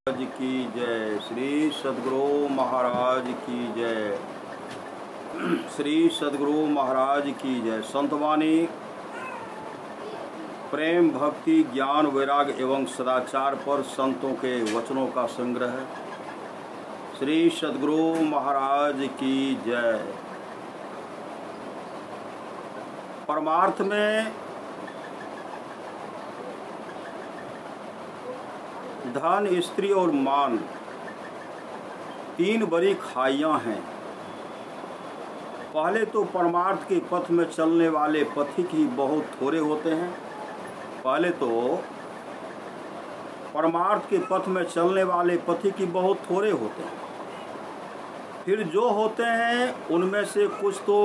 की जय। श्री सद्गुरु महाराज की जय। श्री सद्गुरु महाराज की जय। संतवाणी प्रेम भक्ति ज्ञान वैराग्य एवं सदाचार पर संतों के वचनों का संग्रह। श्री सद्गुरु महाराज की जय। परमार्थ में धन स्त्री और मान तीन बड़ी खाइयां हैं। पहले तो परमार्थ के पथ में चलने वाले पथिक ही बहुत थोड़े होते हैं। पहले तो परमार्थ के पथ में चलने वाले पथिक ही बहुत थोड़े होते हैं। फिर जो होते हैं उनमें से कुछ तो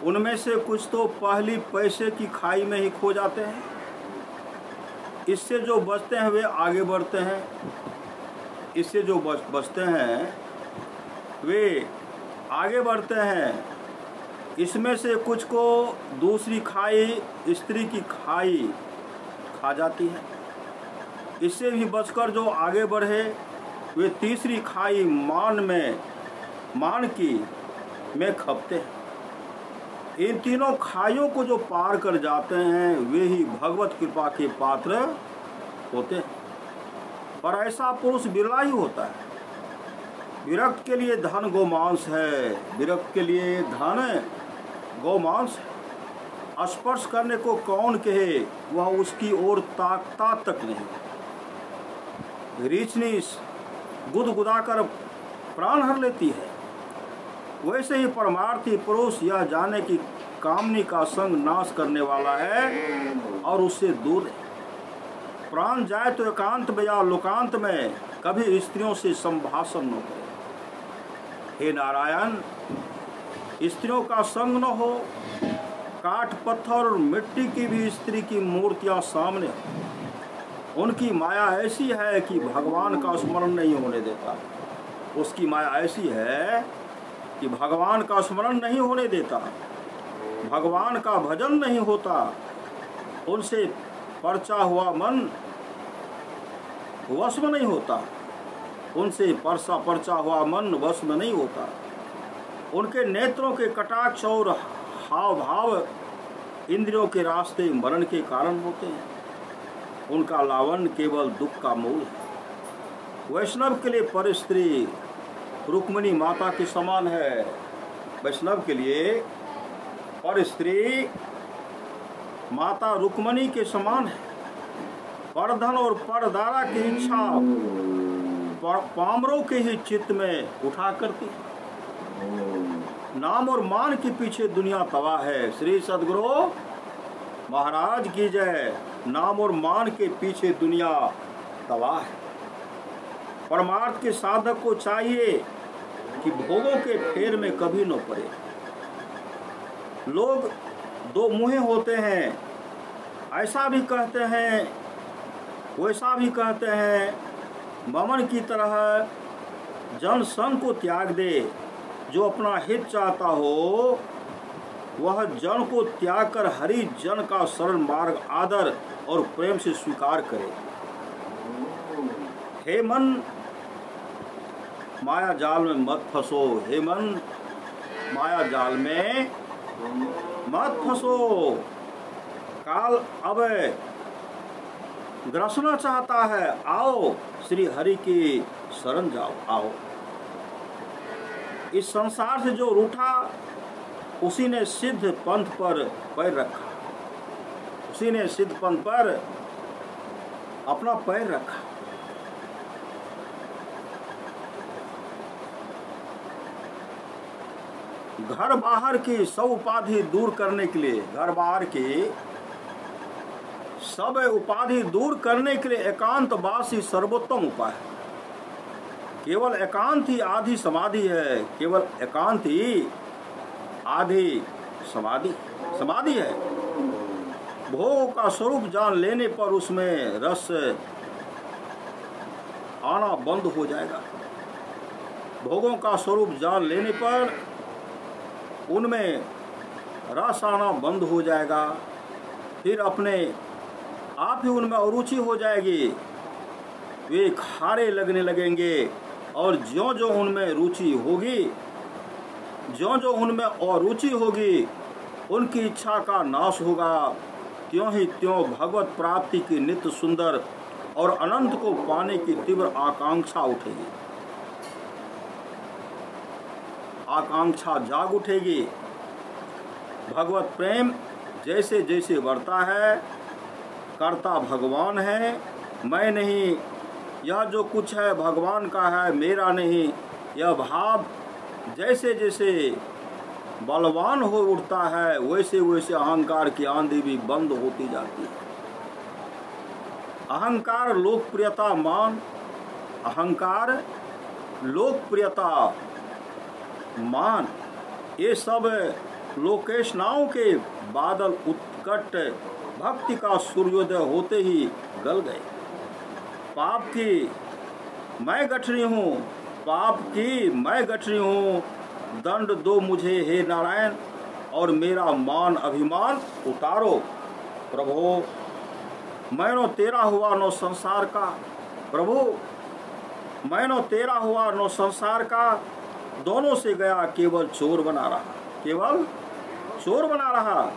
उनमें से कुछ तो पहली पैसे की खाई में ही खो जाते हैं। इससे जो बचते हैं वे आगे बढ़ते हैं। इससे जो बचते हैं वे आगे बढ़ते हैं। इसमें से कुछ को दूसरी खाई स्त्री की खाई खा जाती है। इससे भी बचकर जो आगे बढ़े वे तीसरी खाई मान की में खपते हैं। इन तीनों खाइयों को जो पार कर जाते हैं वे ही भगवत कृपा के पात्र होते हैं। पर ऐसा पुरुष बिरला ही होता है। विरक्त के लिए धन गोमांस है। विरक्त के लिए धन गोमांस है। स्पर्श करने को कौन कहे, वह उसकी ओर ताकता तक नहीं। रीछनी गुदगुदाकर प्राण हर लेती है। वैसे ही परमार्थी पुरुष यह जाने की कामनी का संग नाश करने वाला है और उससे दूर है। प्राण जाए तो एकांत में या लोकांत में कभी स्त्रियों से संभाषण न करे। हे नारायण, स्त्रियों का संग न हो। काठ पत्थर और मिट्टी की भी स्त्री की मूर्तियां सामने हो। उनकी माया ऐसी है कि भगवान का स्मरण नहीं होने देता। उसकी माया ऐसी है कि भगवान का स्मरण नहीं होने देता। भगवान का भजन नहीं होता। उनसे परचा हुआ मन वश में नहीं होता। उनसे परचा हुआ मन वश में नहीं होता। उनके नेत्रों के कटाक्ष और हाव भाव इंद्रियों के रास्ते मरण के कारण होते हैं। उनका लावण्य केवल दुख का मूल है। वैष्णव के लिए पर स्त्री रुक्मिणी माता के समान है। वैष्णव के लिए पर स्त्री माता रुक्मिणी के समान है। परधन और परदारा की इच्छा पामरों के ही चित्त में उठा करती है। नाम और मान के पीछे दुनिया तबाह है। श्री सद्गुरु महाराज की जय। नाम और मान के पीछे दुनिया तबाह है। परमार्थ के साधक को चाहिए कि भोगों के फेर में कभी न पड़े। लोग दो मुँहे होते हैं। ऐसा भी कहते हैं वैसा भी कहते हैं। ममन की तरह जन संग को त्याग दे। जो अपना हित चाहता हो वह जन को त्याग कर हरि जन का सरल मार्ग आदर और प्रेम से स्वीकार करे। हे मन, माया जाल में मत फंसो। हे मन, माया जाल में मत फंसो। काल अब ग्रसना चाहता है। आओ श्री हरि की शरण जाओ। आओ। इस संसार से जो रूठा उसी ने सिद्ध पंथ पर पैर रखा। उसी ने सिद्ध पंथ पर अपना पैर रखा। घर बाहर की सब उपाधि दूर करने के लिए, घर बाहर की सब उपाधि दूर करने के लिए एकांत वास ही सर्वोत्तम उपाय है। केवल एकांत ही आधी समाधि है। केवल एकांत ही आधी समाधि है। भोग का स्वरूप जान लेने पर उसमें रस आना बंद हो जाएगा। भोगों का स्वरूप जान लेने पर उनमें रस आना बंद हो जाएगा। फिर अपने आप ही उनमें अरुचि हो जाएगी, वे खारे लगने लगेंगे। और ज्यों ज्यों उनमें रुचि होगी, ज्यों ज्यों उनमें अरुचि होगी, उनकी इच्छा का नाश होगा। त्यों ही त्यों भगवत प्राप्ति की नित्य सुंदर और अनंत को पाने की तीव्र आकांक्षा उठेगी, आकांक्षा जाग उठेगी। भगवत प्रेम जैसे जैसे बढ़ता है, कर्ता भगवान है, मैं नहीं, यह जो कुछ है भगवान का है, मेरा नहीं, यह भाव जैसे जैसे बलवान हो उठता है, वैसे वैसे अहंकार की आंधी भी बंद होती जाती है। अहंकार लोकप्रियता मान, अहंकार लोकप्रियता मान, ये सब लोकेशनाओं के बादल उत्कट भक्ति का सूर्योदय होते ही गल गए। पाप की मैं गठरी हूँ, पाप की मैं गठरी हूँ, दंड दो मुझे हे नारायण, और मेरा मान अभिमान उतारो प्रभु। मैंने तेरा हुआ नो संसार का, प्रभु मैंने तेरा हुआ नो संसार का, दोनों से गया केवल चोर बना रहा, केवल चोर बना रहा।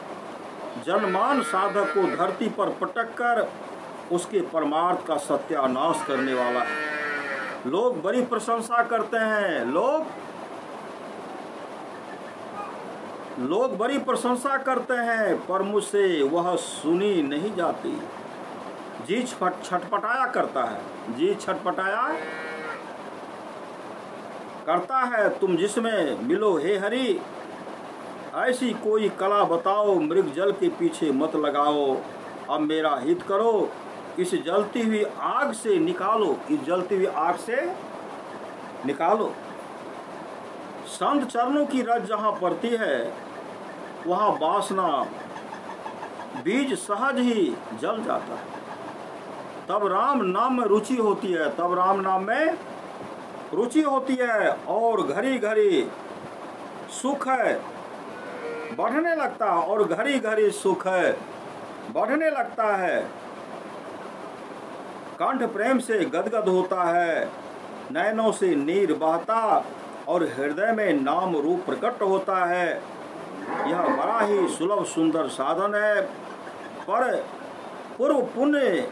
जनमान साधक को धरती पर पटक कर उसके परमार्थ का सत्यानाश करने वाला है। लोग बड़ी प्रशंसा करते हैं, लोग बड़ी प्रशंसा करते हैं, पर मुझसे वह सुनी नहीं जाती। जी छटपटाया करता है, जी छटपटाया करता है, तुम जिसमें मिलो हे हरि, ऐसी कोई कला बताओ, मृग जल के पीछे मत लगाओ। अब मेरा हित करो, इस जलती हुई आग से निकालो, इस जलती हुई आग से निकालो। संत चरणों की रज जहाँ पड़ती है, वहाँ वासना बीज सहज ही जल जाता है। तब राम नाम में रुचि होती है, तब राम नाम में रुचि होती है, और घड़ी घड़ी सुख है बढ़ने लगता है, और घड़ी घड़ी सुख है बढ़ने लगता है। कंठ प्रेम से गदगद होता है, नैनों से नीर बहता, और हृदय में नाम रूप प्रकट होता है। यह बड़ा ही सुलभ सुंदर साधन है, पर पूर्व पुण्य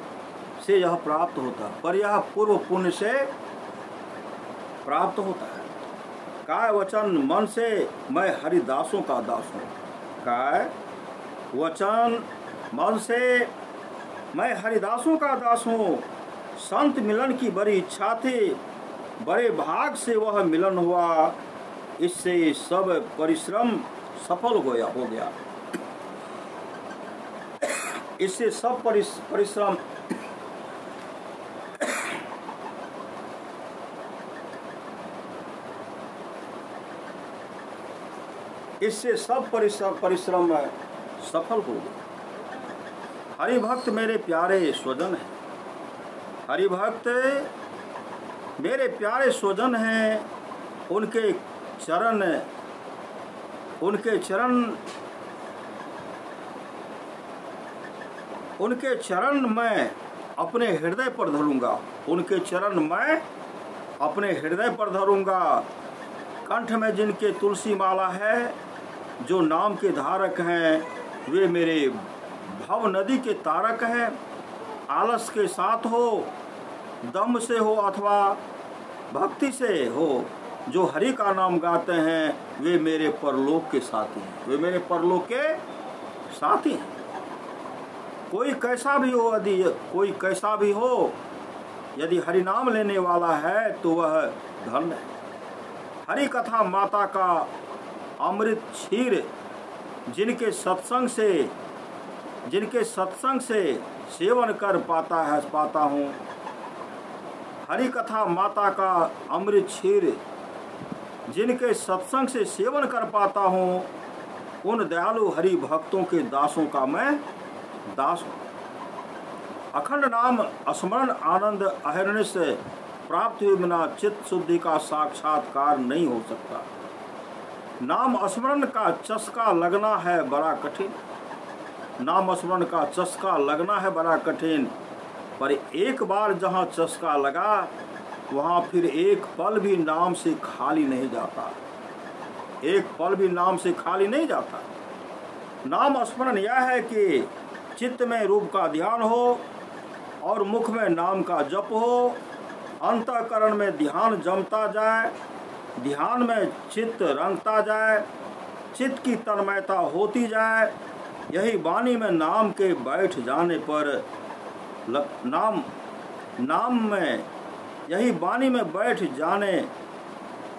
से यह प्राप्त होता है, पर यह पूर्व पुण्य से प्राप्त होता है। काय वचन मन से मैं हरिदासों का दास हूँ, काय वचन मन से मैं हरिदासों का दास हूँ। संत मिलन की बड़ी इच्छा थी, बड़े भाग से वह मिलन हुआ, इससे सब परिश्रम सफल हो गया, इससे सब परिश्रम इससे सब परिश्रम सफल हो गया। हरिभक्त मेरे प्यारे स्वजन हैं, हरिभक्त मेरे प्यारे स्वजन हैं, उनके चरण मैं अपने हृदय पर धरूंगा, उनके चरण मैं अपने हृदय पर धरूंगा। कंठ में जिनके तुलसी माला है, जो नाम के धारक हैं, वे मेरे भव नदी के तारक हैं। आलस के साथ हो, दम से हो अथवा भक्ति से हो, जो हरि का नाम गाते हैं, वे मेरे परलोक के साथी हैं, वे मेरे परलोक के साथी हैं। कोई कैसा भी हो, यदि कोई कैसा भी हो, यदि हरि नाम लेने वाला है तो वह धन्य है। हरि कथा माता का अमृत क्षीर, जिनके सत्संग से सेवन कर पाता हूँ। हरि कथा माता का अमृत क्षीर, जिनके सत्संग से सेवन कर पाता हूँ, उन दयालु हरि भक्तों के दासों का मैं दास हूँ। अखंड नाम स्मरण आनंद अहर्निश प्राप्त हुए बिना चित्त शुद्धि का साक्षात्कार नहीं हो सकता। नाम स्मरण का चस्का लगना है बड़ा कठिन, नाम स्मरण का चस्का लगना है बड़ा कठिन, पर एक बार जहाँ चस्का लगा वहाँ फिर एक पल भी नाम से खाली नहीं जाता, एक पल भी नाम से खाली नहीं जाता। नाम स्मरण यह है कि चित्त में रूप का ध्यान हो और मुख में नाम का जप हो, अंतःकरण में ध्यान जमता जाए, ध्यान में चित्त रंगता जाए, चित्त की तन्मयता होती जाए। यही वाणी में नाम के बैठ जाने पर नाम में यही वाणी में बैठ जाने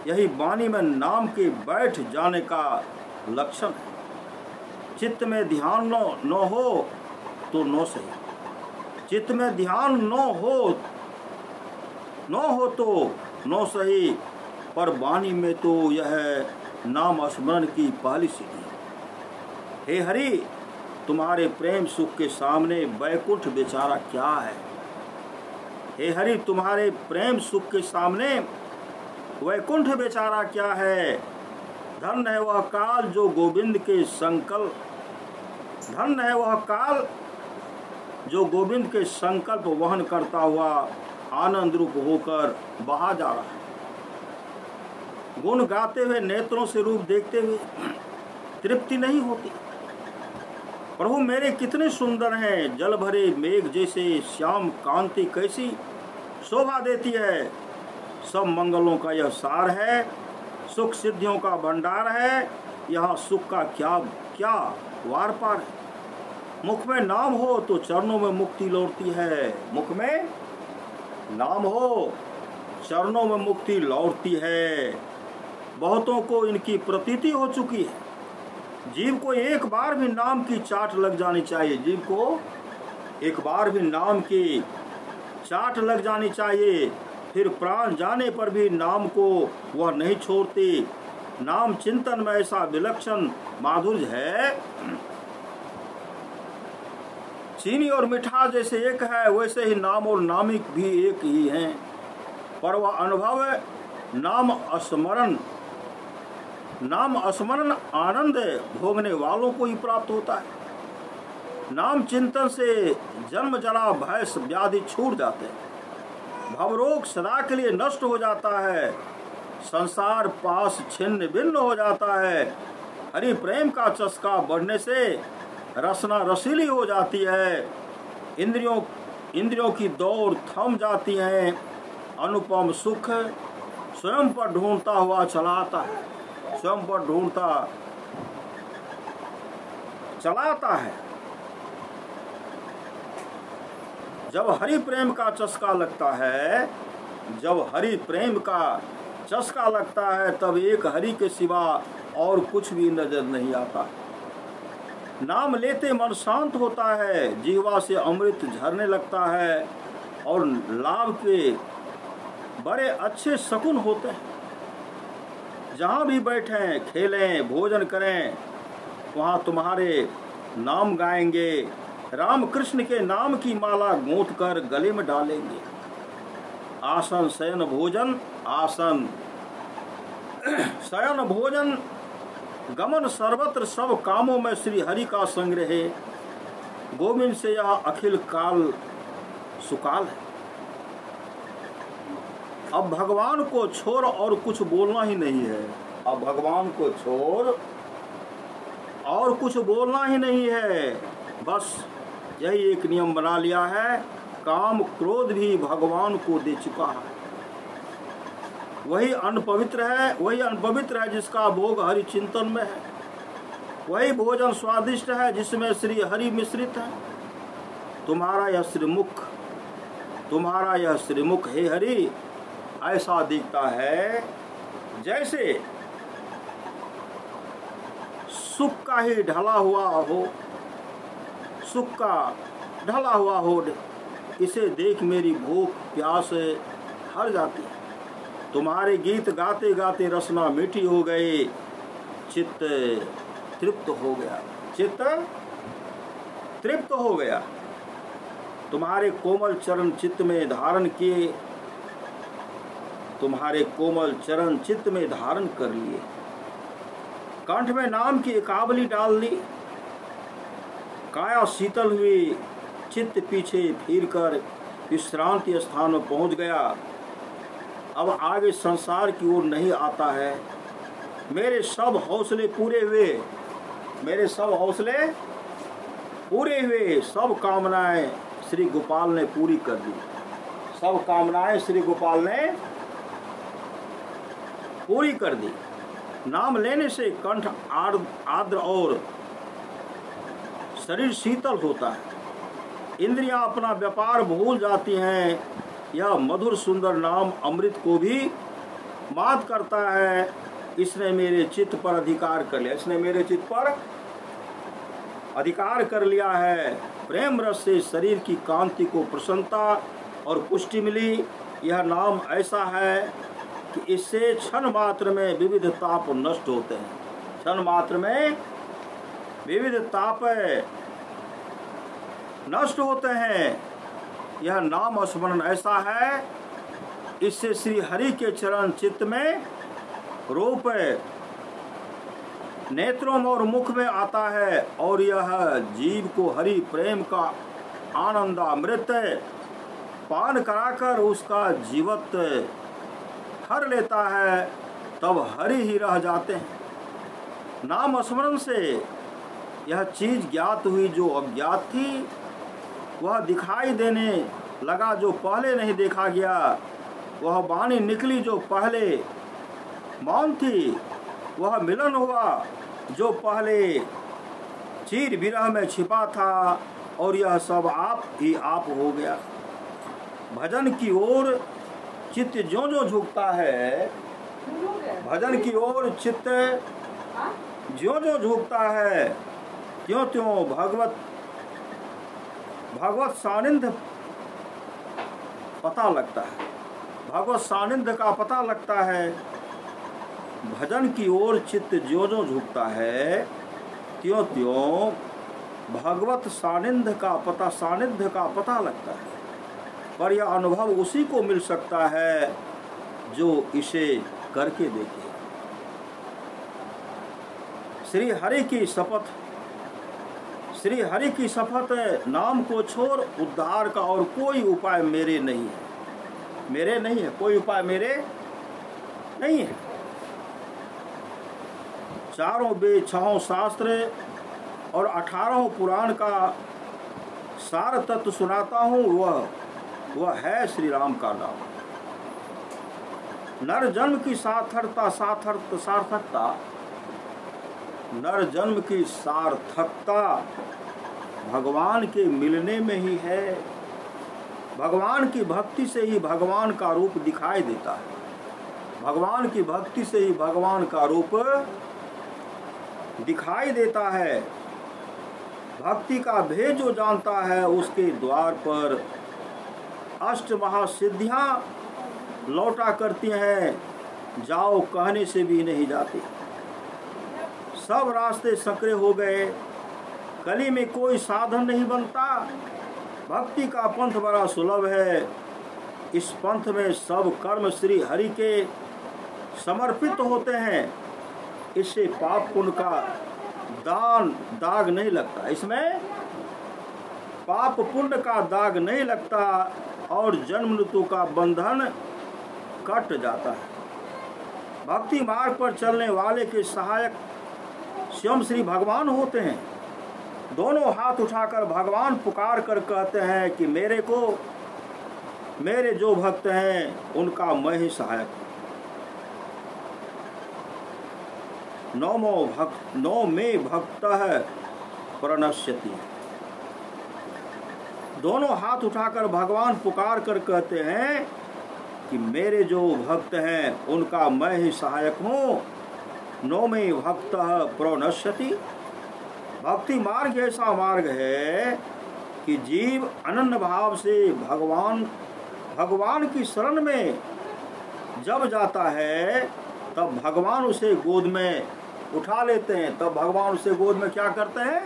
यही वाणी में नाम के बैठ जाने का लक्षण है। चित्त में ध्यान न हो तो नो सही, चित्त में ध्यान न हो तो नो सही, पर वाणी में तो यह नाम स्मरण की पहली सीढ़ी है। हे हरि, तुम्हारे प्रेम सुख के सामने वैकुंठ बेचारा क्या है। हे हरि, तुम्हारे प्रेम सुख के सामने वैकुंठ बेचारा क्या है। धन्य है वह काल जो गोविंद के संकल्प, धन्य है वह काल जो गोविंद के संकल्प वहन करता हुआ आनंद रूप होकर बहा जा रहा है। गुण गाते हुए, नेत्रों से रूप देखते हुए तृप्ति नहीं होती। प्रभु मेरे कितने सुंदर हैं, जल भरे मेघ जैसे श्याम कांति कैसी शोभा देती है। सब मंगलों का यह सार है, सुख सिद्धियों का भंडार है। यहाँ सुख का क्या क्या वार पार है। मुख में नाम हो तो चरणों में मुक्ति लौटती है, मुख में नाम हो चरणों में मुक्ति लौटती है। बहुतों को इनकी प्रतीति हो चुकी है। जीव को एक बार भी नाम की चाट लग जानी चाहिए, जीव को एक बार भी नाम की चाट लग जानी चाहिए। फिर प्राण जाने पर भी नाम को वह नहीं छोड़ती। नाम चिंतन में ऐसा विलक्षण माधुर्य है। चीनी और मिठास जैसे एक है, वैसे ही नाम और नामिक भी एक ही हैं, पर वह अनुभव नाम स्मरण आनंद भोगने वालों को ही प्राप्त होता है। नाम चिंतन से जन्म जरा भय व्याधि छूट जाते हैं, भवरोग सदा के लिए नष्ट हो जाता है, संसार पास छिन्न भिन्न हो जाता है। हरि प्रेम का चस्का बढ़ने से रसना रसीली हो जाती है, इंद्रियों की दौड़ थम जाती है। अनुपम सुख स्वयं पर ढूंढता हुआ चलाता है, स्वयं पर ढूंढता चलाता है। जब हरि प्रेम का चस्का लगता है, जब हरि प्रेम का चस्का लगता है, तब एक हरि के सिवा और कुछ भी नजर नहीं आता। नाम लेते मन शांत होता है, जीवा से अमृत झरने लगता है और लाभ के बड़े अच्छे शकुन होते हैं। जहाँ भी बैठें, खेलें, भोजन करें, वहाँ तुम्हारे नाम गाएंगे। राम कृष्ण के नाम की माला गूंथ कर गले में डालेंगे। आसन शयन भोजन, आसन शयन भोजन गमन सर्वत्र सब कामों में श्री हरि का संग्रह है। गोविंद से यह अखिल काल सुकाल है। अब भगवान को छोड़ और कुछ बोलना ही नहीं है, अब भगवान को छोड़ और कुछ बोलना ही नहीं है। बस यही एक नियम बना लिया है, काम क्रोध भी भगवान को दे चुका है। वही अनपवित्र है जिसका भोग हरि चिंतन में है। वही भोजन स्वादिष्ट है जिसमें श्री हरि मिश्रित है। तुम्हारा यह श्रीमुख हे हरि ऐसा दिखता है जैसे सुख का ही ढला हुआ हो, सुख का ढला हुआ हो। इसे देख मेरी भूख प्यास हर जाती है। तुम्हारे गीत गाते गाते रसना मीठी हो गई, चित्त तृप्त हो गया, चित्त तृप्त हो गया। तुम्हारे कोमल चरण चित्त में धारण किए, तुम्हारे कोमल चरण चित्त में धारण कर लिए। कंठ में नाम की एकावली डाल ली, काया शीतल हुई, चित्त पीछे फिरकर विश्रांति स्थान में पहुंच गया। अब आगे संसार की ओर नहीं आता है। मेरे सब हौसले पूरे हुए, मेरे सब हौसले पूरे हुए, सब कामनाएं श्री गोपाल ने पूरी कर दी। सब कामनाएं श्री गोपाल ने पूरी कर दी। नाम लेने से कंठ आर्द्र और शरीर शीतल होता है। इंद्रियां अपना व्यापार भूल जाती हैं। यह मधुर सुंदर नाम अमृत को भी मात करता है। इसने मेरे चित्त पर अधिकार कर लिया, इसने मेरे चित्त पर अधिकार कर लिया है। प्रेम रस से शरीर की कांति को प्रसन्नता और पुष्टि मिली। यह नाम ऐसा है कि इससे क्षण मात्र में विविध ताप नष्ट होते हैं। क्षण मात्र में विविध ताप नष्ट होते हैं। यह नाम स्मरण ऐसा है, इससे श्री हरि के चरण चित्त में रूप नेत्रों और मुख में आता है और यह जीव को हरि प्रेम का आनंद अमृत पान कराकर उसका जीवत्व हर लेता है। तब हरि ही रह जाते हैं। नाम स्मरण से यह चीज ज्ञात हुई जो अज्ञात थी, वह दिखाई देने लगा जो पहले नहीं देखा गया। वह वाणी निकली जो पहले मौन थी। वह मिलन हुआ जो पहले चीर विरह में छिपा था और यह सब आप ही आप हो गया। भजन की ओर चित्त ज्यों ज्यों झुकता है, भजन की ओर चित्त ज्यों ज्यों झुकता है, त्यों त्यों भगवत सानिध्य पता लगता है, भगवत सानिध्य का पता लगता है। भजन की ओर चित्त ज्यों ज्यों झुकता है, त्यों त्यों भगवत सानिध्य का पता लगता है। पर यह अनुभव उसी को मिल सकता है जो इसे करके देखे। श्री हरि की शपथ नाम को छोड़ उद्धार का और कोई उपाय मेरे नहीं है, कोई उपाय मेरे नहीं है। चारों वेद, 6 शास्त्र और 18 पुराण का सार तत्व सुनाता हूँ, वह है श्री राम का नाम। नर जन्म की सार्थकता नर जन्म की सार्थकता भगवान के मिलने में ही है। भगवान की भक्ति से ही भगवान का रूप दिखाई देता है। भगवान की भक्ति से ही भगवान का रूप दिखाई देता है। भक्ति का भेद जो जानता है, उसके द्वार पर अष्ट महासिद्धियां लौटा करती हैं, जाओ कहने से भी नहीं जाती। सब रास्ते संकरे हो गए, कली में कोई साधन नहीं बनता। भक्ति का पंथ बड़ा सुलभ है। इस पंथ में सब कर्म श्री हरि के समर्पित होते हैं। इससे पाप पुण्य का दाग नहीं लगता, इसमें पाप पुण्य का दाग नहीं लगता और जन्म मृत्यु का बंधन कट जाता है। भक्ति मार्ग पर चलने वाले के सहायक स्वयं श्री भगवान होते हैं। दोनों हाथ उठाकर भगवान पुकार कर कहते हैं कि मेरे जो भक्त हैं उनका मैं ही सहायक हूं। नौ में भक्तः प्रणश्यति। दोनों हाथ उठाकर भगवान पुकार कर कहते हैं कि मेरे जो भक्त हैं उनका मैं ही सहायक हूँ। नौ में भक्तः प्रणश्यति। भक्ति मार्ग ऐसा मार्ग है कि जीव अनन्य भाव से भगवान की शरण में जब जाता है, तब भगवान उसे गोद में उठा लेते हैं। तब भगवान उसे गोद में क्या करते हैं?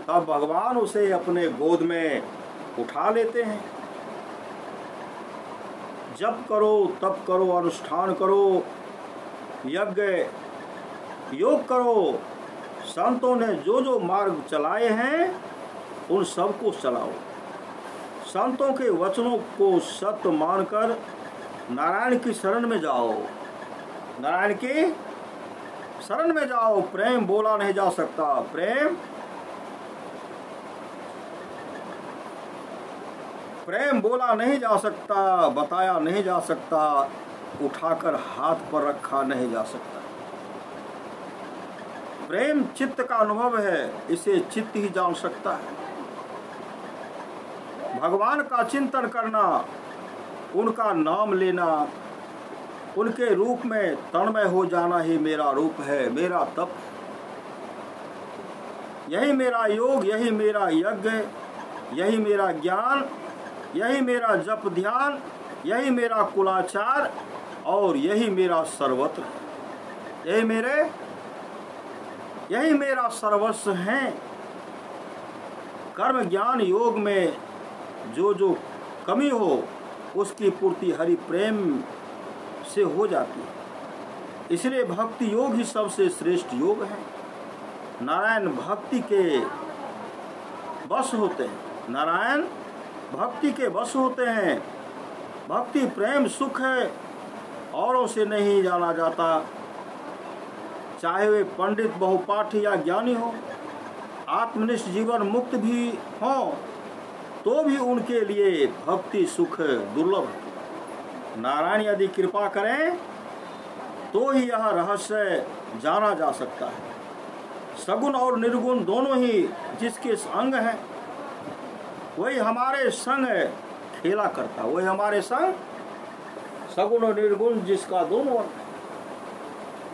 तब भगवान उसे अपने गोद में उठा लेते हैं। जप करो, तप करो, अनुष्ठान करो, यज्ञ योग करो, संतों ने जो जो मार्ग चलाए हैं उन सबको चलाओ। संतों के वचनों को सत्य मानकर नारायण की शरण में जाओ। नारायण की शरण में जाओ। प्रेम बोला नहीं जा सकता। प्रेम बोला नहीं जा सकता, बताया नहीं जा सकता, उठाकर हाथ पर रखा नहीं जा सकता। प्रेम चित्त का अनुभव है, इसे चित्त ही जान सकता है। भगवान का चिंतन करना, उनका नाम लेना, उनके रूप में तन्मय हो जाना ही मेरा रूप है, मेरा तप। यही मेरा योग, यही मेरा यज्ञ, यही मेरा ज्ञान, यही मेरा जप ध्यान, यही मेरा कुलाचार और यही मेरा सर्वत्र, यही मेरा सर्वस्व है। कर्म ज्ञान योग में जो जो कमी हो उसकी पूर्ति हरि प्रेम से हो जाती है। इसलिए भक्ति योग ही सबसे श्रेष्ठ योग है। नारायण भक्ति के बस होते हैं। नारायण भक्ति के बस होते हैं। भक्ति प्रेम सुख है, औरों से नहीं जाना जाता। चाहे वे पंडित बहुपाठी या ज्ञानी हो, आत्मनिष्ठ जीवन मुक्त भी हो, तो भी उनके लिए भक्ति सुख दुर्लभ है। नारायण यदि कृपा करें तो ही यह रहस्य जाना जा सकता है। सगुण और निर्गुण दोनों ही जिसके अंग हैं, वही हमारे संग खेला करता। वही हमारे संग सगुण और निर्गुण जिसका दोनों अंग है,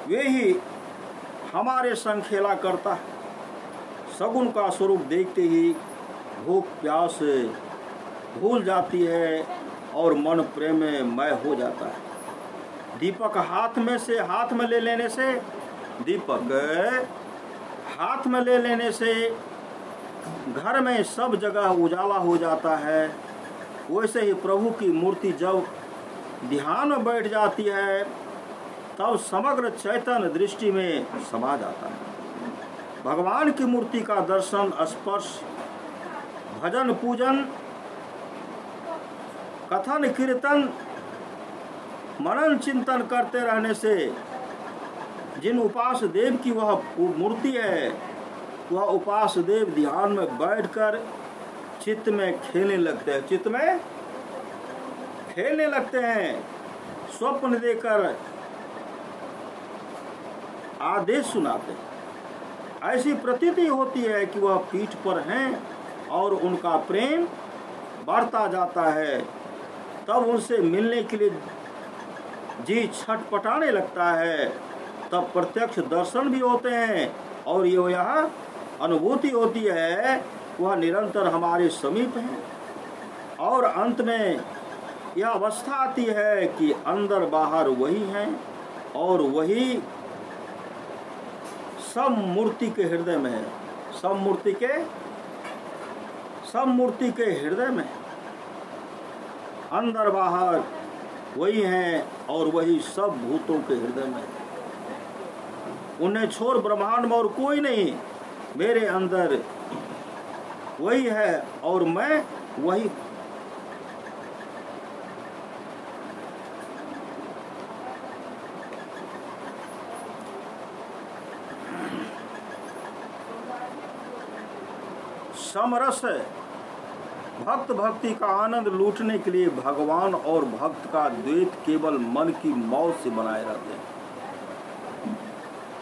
वे ही हमारे संग खेला करता है। सगुण का स्वरूप देखते ही भूख प्यास भूल जाती है और मन प्रेम में मय हो जाता है। दीपक हाथ में ले लेने से, दीपक हाथ में ले लेने से घर में सब जगह उजाला हो जाता है। वैसे ही प्रभु की मूर्ति जब ध्यान में बैठ जाती है तब समग्र चैतन्य दृष्टि में समा जाता है। भगवान की मूर्ति का दर्शन, स्पर्श, भजन पूजन, कथन कीर्तन, मनन चिंतन करते रहने से जिन उपास देव की वह मूर्ति है, वह उपास देव ध्यान में बैठकर चित्त में खेलने लगते हैं। चित्त में खेलने लगते हैं। स्वप्न देकर आदेश सुनाते हैं। ऐसी प्रतीति होती है कि वह पीठ पर हैं और उनका प्रेम बढ़ता जाता है। तब उनसे मिलने के लिए जी छटपटाने लगता है। तब प्रत्यक्ष दर्शन भी होते हैं और यह अनुभूति होती है वह निरंतर हमारे समीप है। और अंत में यह अवस्था आती है कि अंदर बाहर वही है और वही सब मूर्ति के हृदय में है। सब मूर्ति के हृदय में अंदर बाहर वही है और वही सब भूतों के हृदय में है। उन्हें छोड़ ब्रह्मांड में और कोई नहीं। मेरे अंदर वही है और मैं वही। समरस भक्त भक्ति का आनंद लूटने के लिए भगवान और भक्त का द्वैत केवल मन की मौत से बनाए रहते हैं।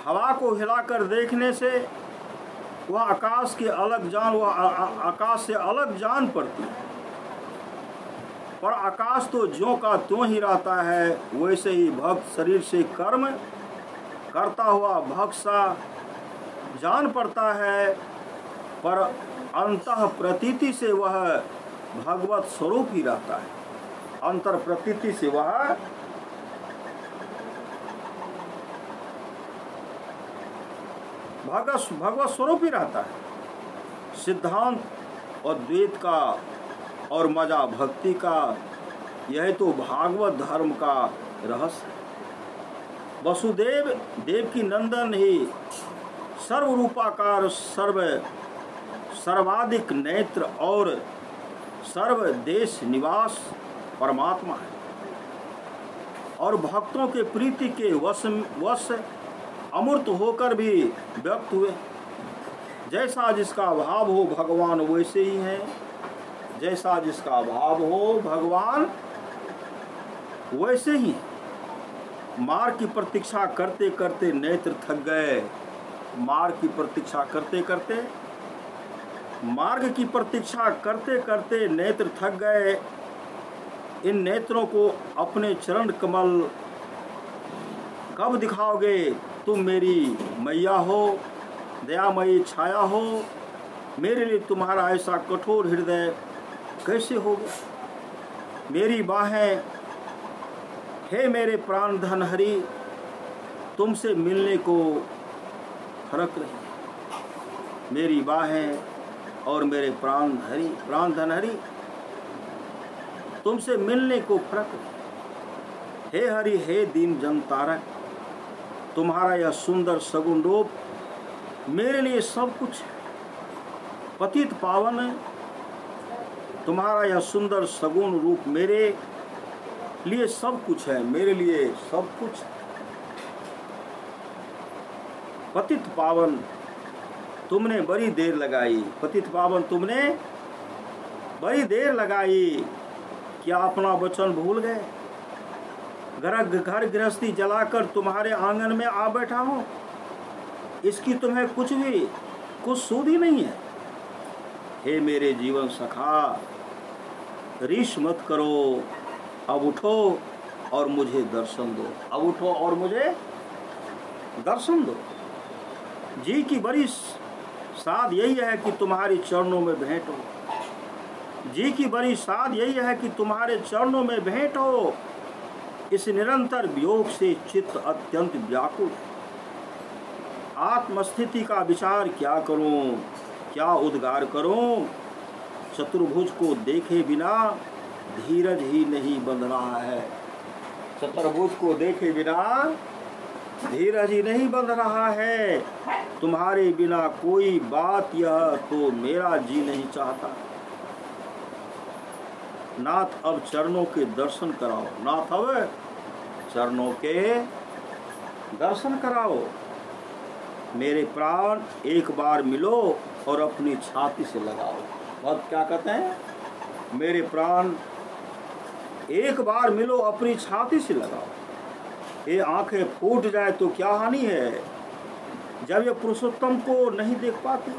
हवा को हिलाकर देखने से वह आकाश से अलग जान पड़ती है, पर आकाश तो ज्यों का त्यों ही रहता है। वैसे ही भक्त शरीर से कर्म करता हुआ भक्त सा जान पड़ता है, पर अंतः प्रतीति से वह भगवत स्वरूप ही रहता है। अंतर प्रतीति से वह भगवत स्वरूप ही रहता है। सिद्धांत और द्वैत का और मजा भक्ति का, यह तो भागवत धर्म का रहस्य है। वसुदेव देव की नंदन ही सर्वरूपाकार सर्वाधिक नेत्र और सर्वदेश निवास परमात्मा है और भक्तों के प्रीति के वश अमूर्त होकर भी व्यक्त हुए। जैसा जिसका भाव हो भगवान वैसे ही है, जैसा जिसका भाव हो भगवान वैसे ही। मार्ग की प्रतीक्षा करते करते नेत्र थक गए, मार्ग की प्रतीक्षा करते करते मार्ग की प्रतीक्षा करते करते नेत्र थक गए। इन नेत्रों को अपने चरण कमल कब दिखाओगे? तुम मेरी मैया हो, दयामयी छाया हो, मेरे लिए तुम्हारा ऐसा कठोर हृदय कैसे होगा? मेरी बाहें, हे मेरे प्राण धन हरि, तुमसे मिलने को फरक रही। मेरी बाहें और मेरे प्राण धन हरि, तुमसे मिलने को फरक रही। हे हरि, हे दीन जन तारक, तुम्हारा यह सुंदर सगुन रूप मेरे लिए सब कुछ है। पतित पावन, तुम्हारा यह सुंदर सगुन रूप मेरे लिए सब कुछ है, मेरे लिए सब कुछ है। पतित पावन तुमने बड़ी देर लगाई, पतित पावन तुमने बड़ी देर लगाई, क्या अपना वचन भूल गए? घर गृहस्थी जलाकर तुम्हारे आंगन में आ बैठा हूं, इसकी तुम्हें कुछ सूध ही नहीं है। हे मेरे जीवन सखा, रीस मत करो, अब उठो और मुझे दर्शन दो, अब उठो और मुझे दर्शन दो। जी की बड़ी साध यही है कि तुम्हारी चरणों में भेंट हो, जी की बड़ी साध यही है कि तुम्हारे चरणों में भेंट हो। इस निरंतर वियोग से चित्त अत्यंत व्याकुल है। आत्मस्थिति का विचार क्या करूं, क्या उद्गार करूं? चतुर्भुज को देखे बिना धीरज ही नहीं बंध रहा है, चतुर्भुज को देखे बिना धीरज ही नहीं बंध रहा है। तुम्हारे बिना कोई बात यह तो मेरा जी नहीं चाहता। नाथ अब चरणों के दर्शन कराओ, नाथ अब चरणों के दर्शन कराओ। मेरे प्राण एक बार मिलो और अपनी छाती से लगाओ। बहुत क्या कहते हैं? मेरे प्राण एक बार मिलो, अपनी छाती से लगाओ। ये आंखें फूट जाए तो क्या हानि है, जब ये पुरुषोत्तम को नहीं देख पाती।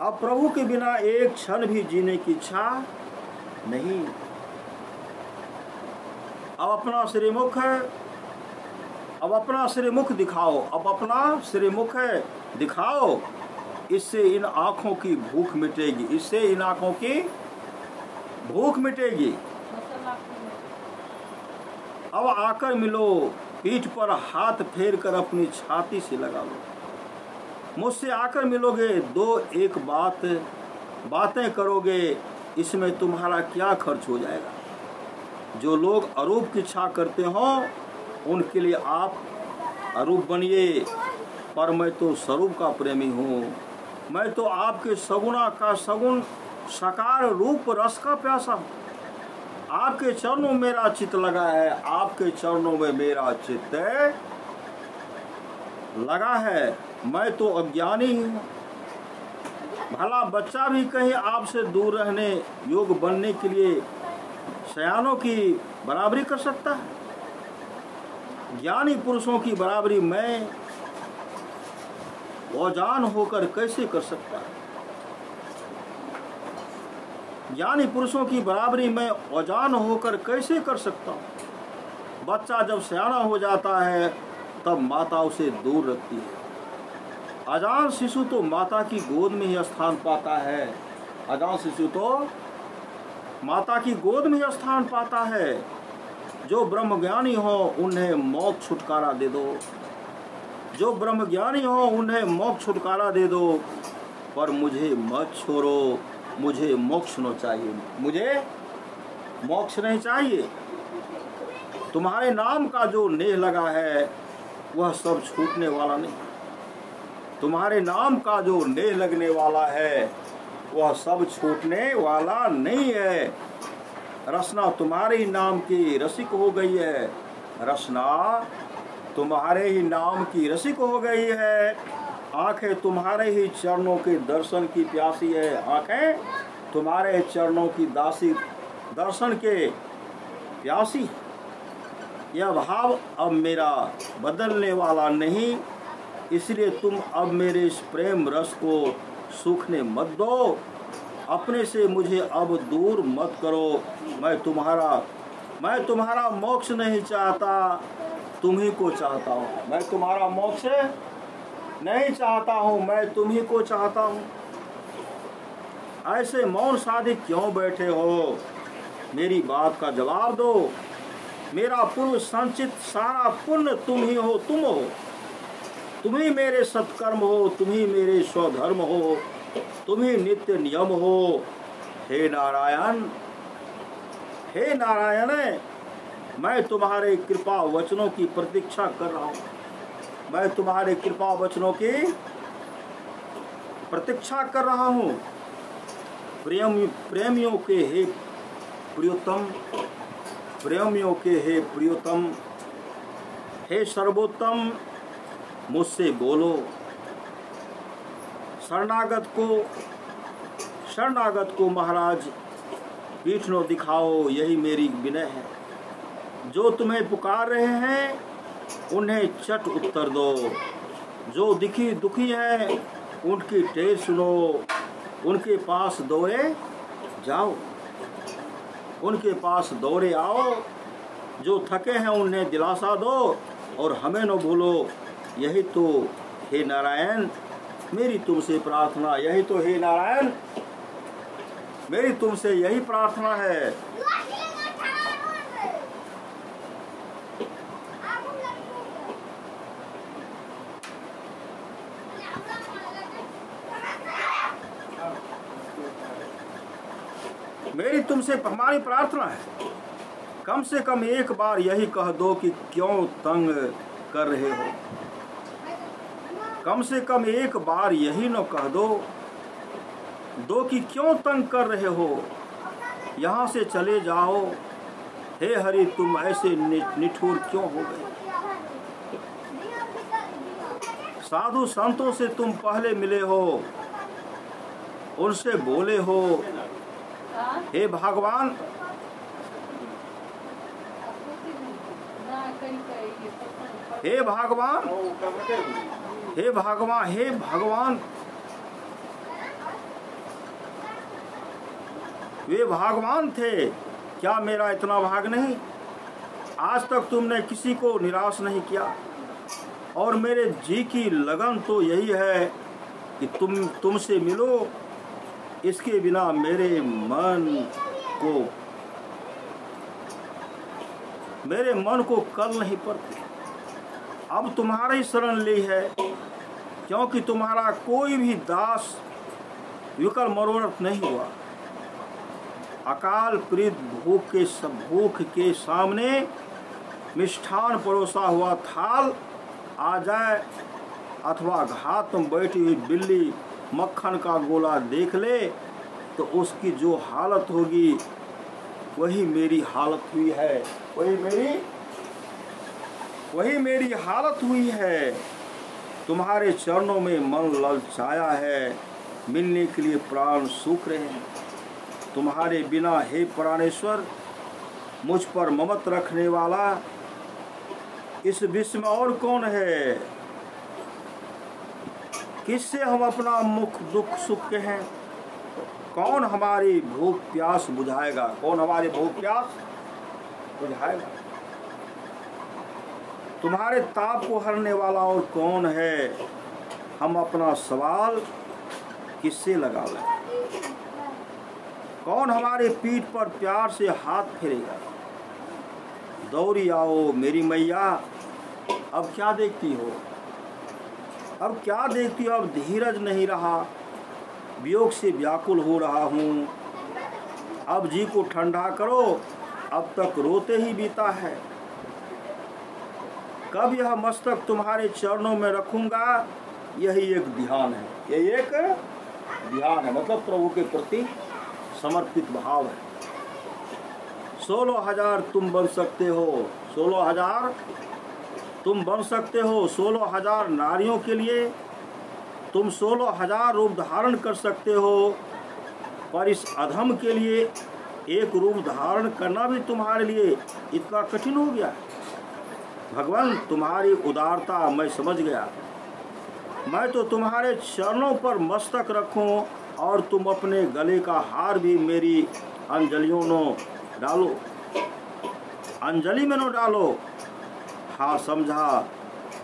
अब प्रभु के बिना एक क्षण भी जीने की इच्छा नहीं। अब अपना श्रीमुख है, अब अपना श्रीमुख दिखाओ, अब अपना श्रीमुख है दिखाओ। इससे इन आंखों की भूख मिटेगी, इससे इन आंखों की भूख मिटेगी। अब आकर मिलो, पीठ पर हाथ फेर कर अपनी छाती से लगा लो। मुझसे आकर मिलोगे, दो एक बातें करोगे, इसमें तुम्हारा क्या खर्च हो जाएगा। जो लोग अरूप की इच्छा करते हो उनके लिए आप अरूप बनिए, पर मैं तो स्वरूप का प्रेमी हूँ। मैं तो आपके सगुणा का सगुण साकार रूप रस का प्यासा हूँ। आपके चरणों में मेरा चित्त लगा है, आपके चरणों में मेरा चित्त लगा है। मैं तो अज्ञानी हूँ। भला बच्चा भी कहीं आपसे दूर रहने योग्य बनने के लिए सयानों की बराबरी कर सकता है? ज्ञानी पुरुषों की बराबरी मैं अजान होकर कैसे कर सकता है? ज्ञानी पुरुषों की बराबरी मैं अजान होकर कैसे कर सकता हूँ? बच्चा जब सयाना हो जाता है तब माता उसे दूर रखती है। अजान शिशु तो माता की गोद में ही स्थान पाता है, अजान शिशु तो माता की गोद में ही स्थान पाता है। जो ब्रह्मज्ञानी हो उन्हें मोक्ष छुटकारा दे दो, जो ब्रह्मज्ञानी हो उन्हें मोक्ष छुटकारा दे दो। पर मुझे मत छोड़ो, मुझे मोक्ष न चाहिए, मुझे मोक्ष नहीं चाहिए। तुम्हारे नाम का जो नेह लगा है वह सब छूटने वाला नहीं। तुम्हारे नाम का जो नेह लगने वाला है वह सब छूटने वाला नहीं है। रसना तुम्हारे ही नाम की रसिक हो गई है, रसना तुम्हारे ही नाम की रसिक हो गई है। आंखें तुम्हारे ही चरणों के दर्शन की प्यासी है, आंखें तुम्हारे चरणों की दासी दर्शन के प्यासी। यह भाव अब मेरा बदलने वाला नहीं, इसलिए तुम अब मेरे इस प्रेम रस को सूखने मत दो। अपने से मुझे अब दूर मत करो। मैं तुम्हारा मोक्ष नहीं चाहता, तुम ही को चाहता हूँ। मैं तुम्हारा मोक्ष नहीं चाहता हूँ, मैं तुम ही को चाहता हूँ। ऐसे मौन साधे क्यों बैठे हो? मेरी बात का जवाब दो। मेरा पूर्व संचित सारा पुण्य तुम ही हो, तुम हो। तुम ही मेरे सत्कर्म हो, तुम ही मेरे स्वधर्म हो, तुम ही नित्य नियम हो। हे नारायण, हे नारायण, मैं तुम्हारे कृपा वचनों की प्रतीक्षा कर रहा हूँ। मैं तुम्हारे कृपा वचनों की प्रतीक्षा कर रहा हूँ। प्रेमियों के हे प्रियोतम, प्रेमियों के हे प्रियोतम, हे सर्वोत्तम, मुझसे बोलो। शरणागत को महाराज पीठ न दिखाओ, यही मेरी विनय है। जो तुम्हें पुकार रहे हैं उन्हें चट उत्तर दो। जो दुखी है उनकी टेर सुनो। उनके पास दौड़े जाओ, उनके पास दौड़े आओ। जो थके हैं उन्हें दिलासा दो और हमें न भूलो। यही तो हे नारायण मेरी तुमसे प्रार्थना, यही तो हे नारायण मेरी तुमसे यही प्रार्थना है। मेरी तुमसे हमारी प्रार्थना है, कम से कम एक बार यही कह दो कि क्यों तंग कर रहे हो। कम से कम एक बार यही न कह दो कि क्यों तंग कर रहे हो। यहाँ से चले जाओ। हे हरि, तुम ऐसे निठुर क्यों हो गए? साधु संतों से तुम पहले मिले हो, उनसे बोले हो हे भगवान, हे भगवान, हे भगवान, हे भगवान, वे भगवान थे, क्या मेरा इतना भाग नहीं? आज तक तुमने किसी को निराश नहीं किया और मेरे जी की लगन तो यही है कि तुमसे मिलो। इसके बिना मेरे मन को कल नहीं पड़ती। अब तुम्हारी शरण ली है, क्योंकि तुम्हारा कोई भी दास विकल मनोरथ नहीं हुआ। अकाल प्रीत भूख के सामने मिष्ठान परोसा हुआ थाल आ जाए अथवा घात में बैठी हुई बिल्ली मक्खन का गोला देख ले तो उसकी जो हालत होगी वही मेरी हालत हुई है, वही मेरी हालत हुई है। तुम्हारे चरणों में मन ललचाया है, मिलने के लिए प्राण सूख रहे हैं। तुम्हारे बिना हे प्राणेश्वर मुझ पर ममत रखने वाला इस विश्व में और कौन है? किससे हम अपना मुख दुख सुख के हैं? कौन हमारी भूख प्यास बुझाएगा? कौन हमारी भूख प्यास बुझाएगा? तुम्हारे ताप को हरने वाला और कौन है? हम अपना सवाल किससे लगा लें? कौन हमारे पीठ पर प्यार से हाथ फेरेगा? दौड़ी आओ मेरी मैया, अब क्या देखती हो? अब क्या देखती हो? अब धीरज नहीं रहा, वियोग से व्याकुल हो रहा हूँ। अब जी को ठंडा करो, अब तक रोते ही बीता है। कब यह मस्तक तुम्हारे चरणों में रखूंगा यही एक ध्यान है, यही एक ध्यान है, मतलब प्रभु के प्रति समर्पित भाव है। 16,000 तुम बन सकते हो, 16,000 तुम बन सकते हो। 16,000 नारियों के लिए तुम 16,000 रूप धारण कर सकते हो, पर इस अधम के लिए एक रूप धारण करना भी तुम्हारे लिए इतना कठिन हो गया। भगवान, तुम्हारी उदारता मैं समझ गया। मैं तो तुम्हारे चरणों पर मस्तक रखूं और तुम अपने गले का हार भी मेरी अंजलियों में डालो, अंजलि में न डालो। हाँ, समझा,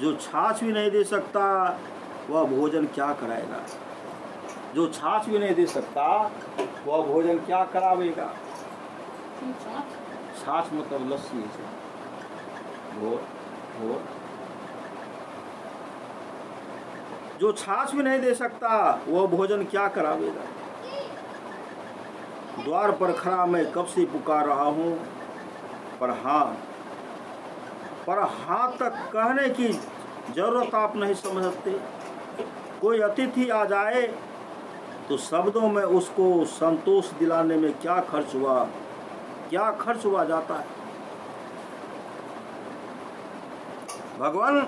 जो छाछ भी नहीं दे सकता वह भोजन क्या कराएगा। जो छाछ भी नहीं दे सकता वह भोजन क्या करावेगा। छाछ मतलब लस्सी है। वो जो छाछ भी नहीं दे सकता वह भोजन क्या करावेगा। द्वार पर खड़ा मैं कब से पुकार रहा हूँ, पर हाँ तक कहने की जरूरत आप नहीं समझते। कोई अतिथि आ जाए तो शब्दों में उसको संतोष दिलाने में क्या खर्च हुआ जाता है। भगवान,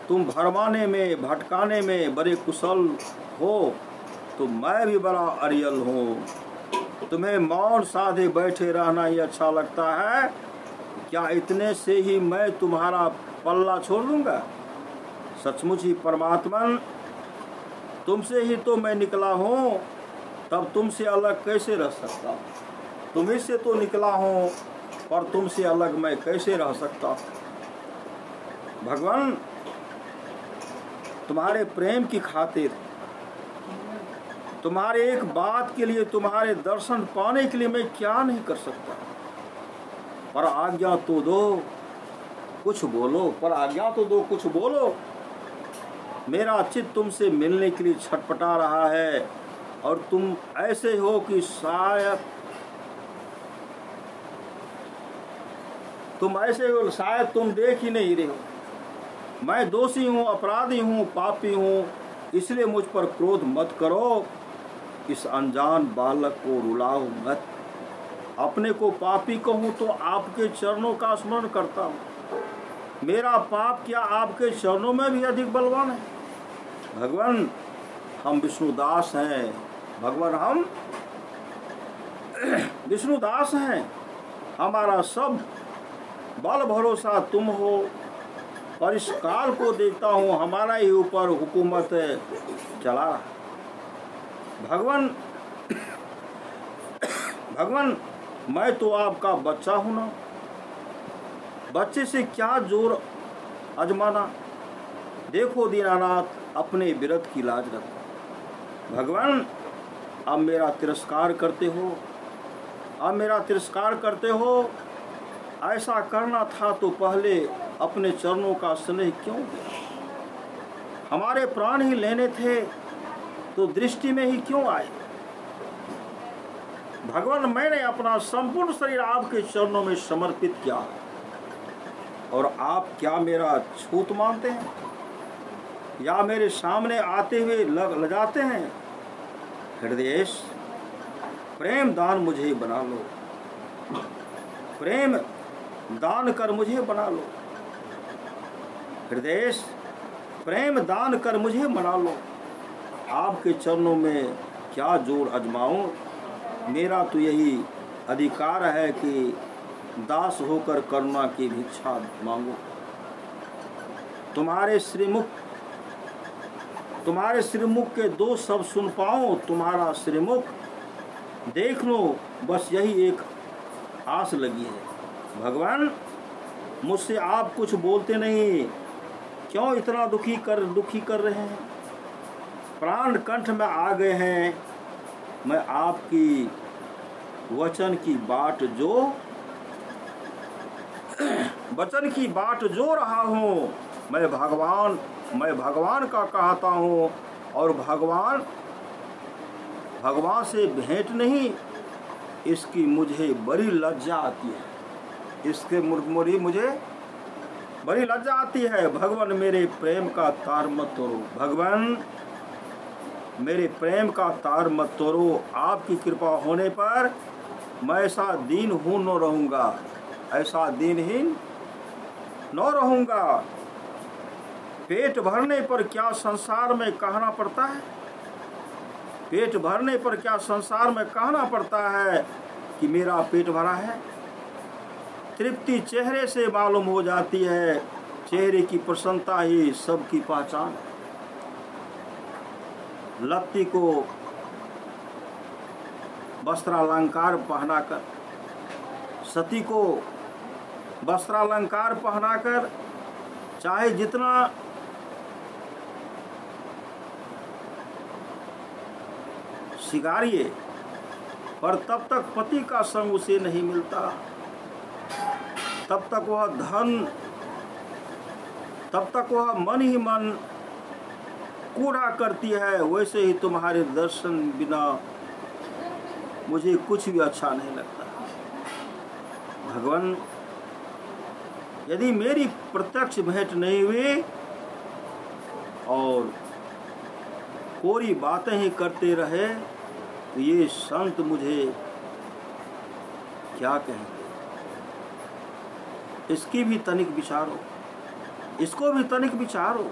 तुम भरमाने में भटकाने में बड़े कुशल हो, तो मैं भी बड़ा अरियल हूँ। तुम्हें मौन साधे बैठे रहना ही अच्छा लगता है, क्या इतने से ही मैं तुम्हारा पल्ला छोड़ दूंगा। सचमुच ही परमात्मन, तुमसे ही तो मैं निकला हूँ, तब तुमसे अलग कैसे रह सकता हूँ। तुम्ही से तो निकला हूँ, पर तुमसे अलग मैं कैसे रह सकता हूँ। भगवान, तुम्हारे प्रेम की खातिर, तुम्हारे एक बात के लिए, तुम्हारे दर्शन पाने के लिए मैं क्या नहीं कर सकता। पर आज्ञा तो दो, कुछ बोलो। पर आज्ञा तो दो, कुछ बोलो। मेरा चित्त तुमसे मिलने के लिए छटपटा रहा है, और तुम ऐसे हो कि शायद तुम देख ही नहीं रहे हो। मैं दोषी हूँ, अपराधी हूँ, पापी हूँ, इसलिए मुझ पर क्रोध मत करो। इस अनजान बालक को रुलाओ मत। अपने को पापी कहूँ तो आपके चरणों का स्मरण करता हूँ। मेरा पाप क्या आपके चरणों में भी अधिक बलवान है। भगवान, हम विष्णुदास हैं। भगवान, हम विष्णुदास हैं। हमारा सब बल भरोसा तुम हो, पर इस काल को देखता हूँ हमारा ही ऊपर हुकूमत चला। भगवान, मैं तो आपका बच्चा हूँ ना। बच्चे से क्या जोर आजमाना। देखो दीनानाथ, अपने विरत की लाज रखो। भगवान, अब मेरा तिरस्कार करते हो। ऐसा करना था तो पहले अपने चरणों का स्नेह क्यों किया। हमारे प्राण ही लेने थे तो दृष्टि में ही क्यों आए। भगवान, मैंने अपना संपूर्ण शरीर आपके चरणों में समर्पित किया, और आप क्या मेरा छूत मानते हैं या मेरे सामने आते हुए लजाते हैं। हृदय, प्रेम दान मुझे बना लो। प्रेम दान कर मुझे बना लो। हृदय, प्रेम दान कर मुझे बना लो। आपके चरणों में क्या जोर आजमाऊं। मेरा तो यही अधिकार है कि दास होकर करुणा की भिक्षा मांगो। तुम्हारे श्रीमुख के दो शब्द सुन पाऊं। तुम्हारा श्रीमुख देख लो, बस यही एक आस लगी है। भगवान, मुझसे आप कुछ बोलते नहीं, क्यों इतना दुखी कर रहे हैं। प्राण कंठ में आ गए हैं। मैं आपकी वचन की बाट जो रहा हूँ। मैं भगवान का कहता हूँ, और भगवान से भेंट नहीं, इसकी मुझे बड़ी लज्जा आती है। इसके मुझे बड़ी लज्जा आती है। भगवान मेरे प्रेम का तार मत तोड़ो, भगवान मेरे प्रेम का तार मत तोड़ो। आपकी कृपा होने पर मैं ऐसा दीनहीन न रहूँगा, ऐसा दीनहीन न रहूँगा। पेट भरने पर क्या संसार में कहना पड़ता है, पेट भरने पर क्या संसार में कहना पड़ता है कि मेरा पेट भरा है। तृप्ति चेहरे से मालूम हो जाती है, चेहरे की प्रसन्नता ही सबकी पहचान है। लत्ती को वस्त्रालंकार पहनाकर, सती को वस्त्रालंकार पहनाकर चाहे जितना शिकारिए, पर तब तक पति का संग उसे नहीं मिलता, तब तक वह धन, तब तक वह मन ही मन कूड़ा करती है। वैसे ही तुम्हारे दर्शन बिना मुझे कुछ भी अच्छा नहीं लगता। भगवान, यदि मेरी प्रत्यक्ष भेंट नहीं हुई और कोरी बातें ही करते रहे तो ये संत मुझे क्या कहेंगे। इसकी भी तनिक विचारो, इसको भी तनिक विचारो।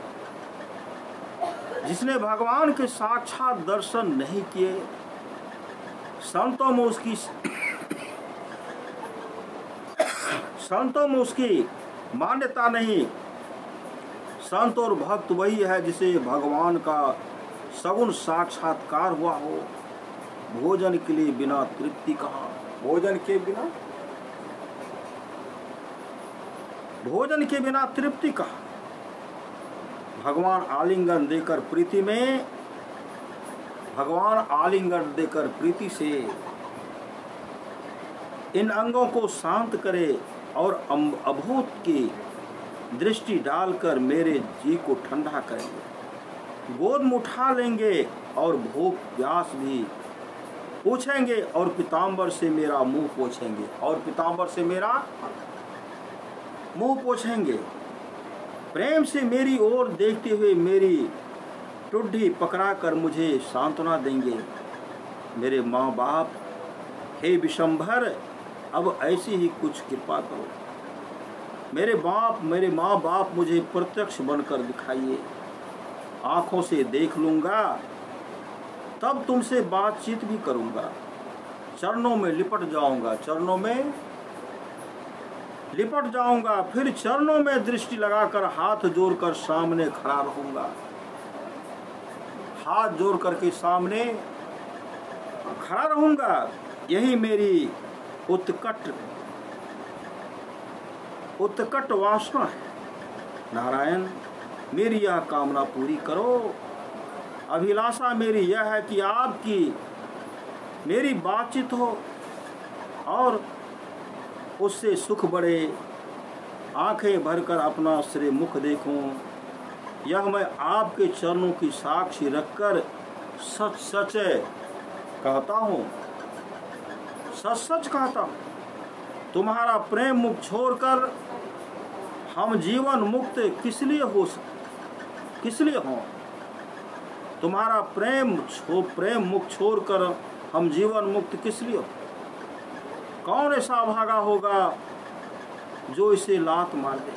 जिसने भगवान के साक्षात दर्शन नहीं किए, संतों में उसकी संतों में उसकी मान्यता नहीं। संत और भक्त वही है जिसे भगवान का सगुण साक्षात्कार हुआ हो। भोजन के लिए बिना तृप्ति कहाँ, भोजन के बिना, भोजन के बिना तृप्ति कहाँ। भगवान आलिंगन देकर प्रीति में, भगवान आलिंगन देकर प्रीति से इन अंगों को शांत करे और अभूत की दृष्टि डालकर मेरे जी को ठंडा करेंगे। गोद में उठा लेंगे और भूख प्यास भी पूछेंगे और पीताम्बर से मेरा मुंह पोछेंगे, और पीताम्बर से मेरा मुंह पोछेंगे। प्रेम से मेरी ओर देखते हुए मेरी टुड्डी पकड़ा कर मुझे सांत्वना देंगे। मेरे माँ बाप, हे विशंभर, अब ऐसी ही कुछ कृपा करो। मेरे माँ बाप मुझे प्रत्यक्ष बनकर दिखाइए। आँखों से देख लूँगा, तब तुमसे बातचीत भी करूँगा। चरणों में लिपट जाऊँगा, चरणों में लिपट जाऊँगा। फिर चरणों में दृष्टि लगाकर हाथ जोड़कर सामने खड़ा रहूँगा। हाथ जोड़ करके सामने खड़ा रहूँगा। यही मेरी उत्कट वासना है। नारायण, मेरी यह कामना पूरी करो। अभिलाषा मेरी यह है कि आपकी मेरी बातचीत हो और उससे सुख बढ़े। आंखें भरकर अपना श्री मुख देखूं। यह मैं आपके चरणों की साक्षी रखकर सच सच कहता हूँ, सच सच कहता हूँ। तुम्हारा प्रेम मुख छोड़कर हम जीवन मुक्त किस लिए हो सकते, किस लिए हों। तुम्हारा प्रेम मुख छोड़कर हम जीवन मुक्त किस लिए हो। कौन ऐसा भागा होगा जो इसे लात मार दे।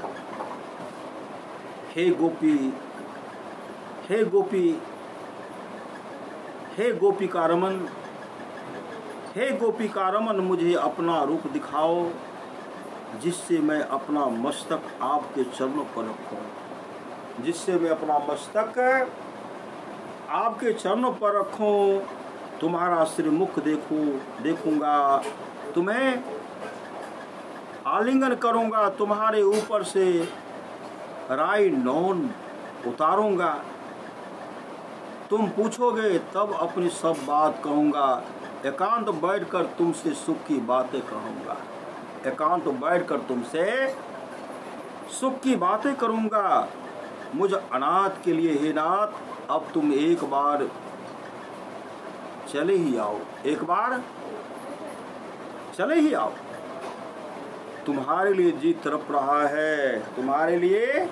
हे गोपी, हे गोपी, हे गोपिका रमन, हे गोपिका रमन, मुझे अपना रूप दिखाओ जिससे मैं अपना मस्तक आपके चरणों पर रखूं, जिससे मैं अपना मस्तक आपके चरणों पर रखूं। तुम्हारा श्रीमुख देखूंगा, तुम्हें आलिंगन करूंगा, तुम्हारे ऊपर से राई नौन उतारूंगा। तुम पूछोगे तब अपनी सब बात कहूंगा। एकांत बैठकर तुमसे सुख की बातें कहूंगा, एकांत बैठकर तुमसे सुख की बातें करूंगा। मुझ अनाथ के लिए हे नाथ, अब तुम एक बार चले ही आओ, एक बार चले ही आओ। तुम्हारे लिए जी तड़प रहा है, तुम्हारे लिए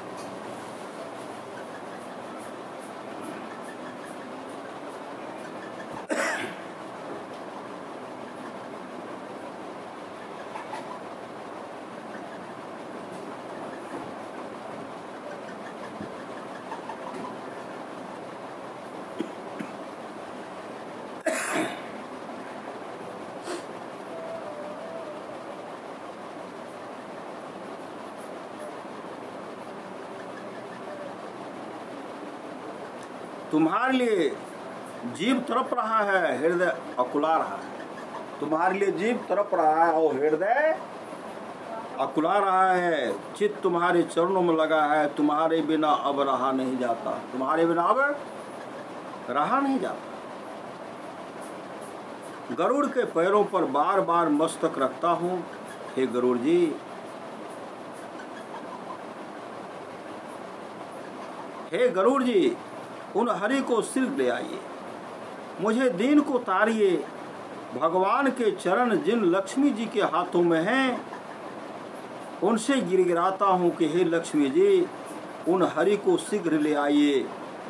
तुम्हारे लिए जीव तड़प रहा है, हृदय अकुला रहा है। तुम्हारे लिए जीव तड़प रहा है और हृदय अकुला रहा है। चित्त तुम्हारे चरणों में लगा है, तुम्हारे बिना अब रहा नहीं जाता, तुम्हारे बिना अब रहा नहीं जाता। गरुड़ के पैरों पर बार बार मस्तक रखता हूँ, हे गरुड़ जी, हे गरुड़ जी, उन हरि को सिर ले आइए, मुझे दीन को तारिए। भगवान के चरण जिन लक्ष्मी जी के हाथों में हैं, उनसे गिड़गिड़ाता हूँ कि हे लक्ष्मी जी, उन हरि को शीघ्र ले आइए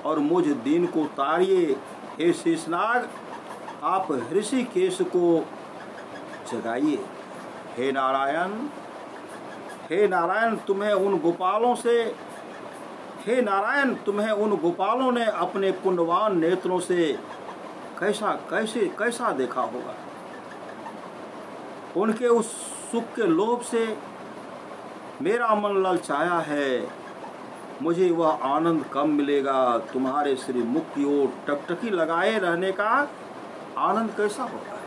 और मुझ दीन को तारिए। हे शेषनाग, आप ऋषिकेश को जगाइए। हे नारायण, हे नारायण, तुम्हें उन गोपालों से, हे नारायण, तुम्हें उन गोपालों ने अपने पुण्यवान नेत्रों से कैसा देखा होगा। उनके उस सुख के लोभ से मेरा मन ललचाया है, मुझे वह आनंद कब मिलेगा। तुम्हारे श्री मुख की ओर टकटकी लगाए रहने का आनंद कैसा होगा।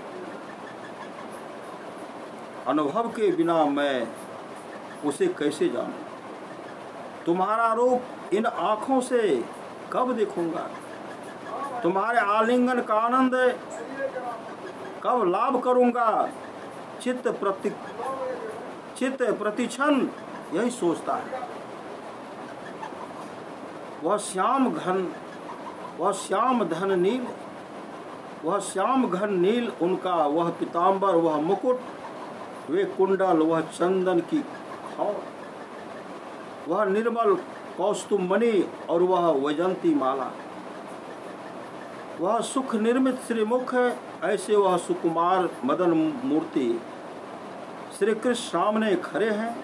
अनुभव के बिना मैं उसे कैसे जानूं। तुम्हारा रूप इन आँखों से कब देखूंगा। तुम्हारे आलिंगन का आनंद कब लाभ करूंगा। चित्त प्रतिक्षण यही सोचता है। वह श्याम घन नील उनका वह पीताम्बर, वह मुकुट, वे कुंडल, वह चंदन की खौर, वह निर्मल कौस्तुभमणि और वह वैजंती माला, वह सुख निर्मित श्रीमुख है। ऐसे वह सुकुमार मदन मूर्ति श्री कृष्ण सामने खड़े हैं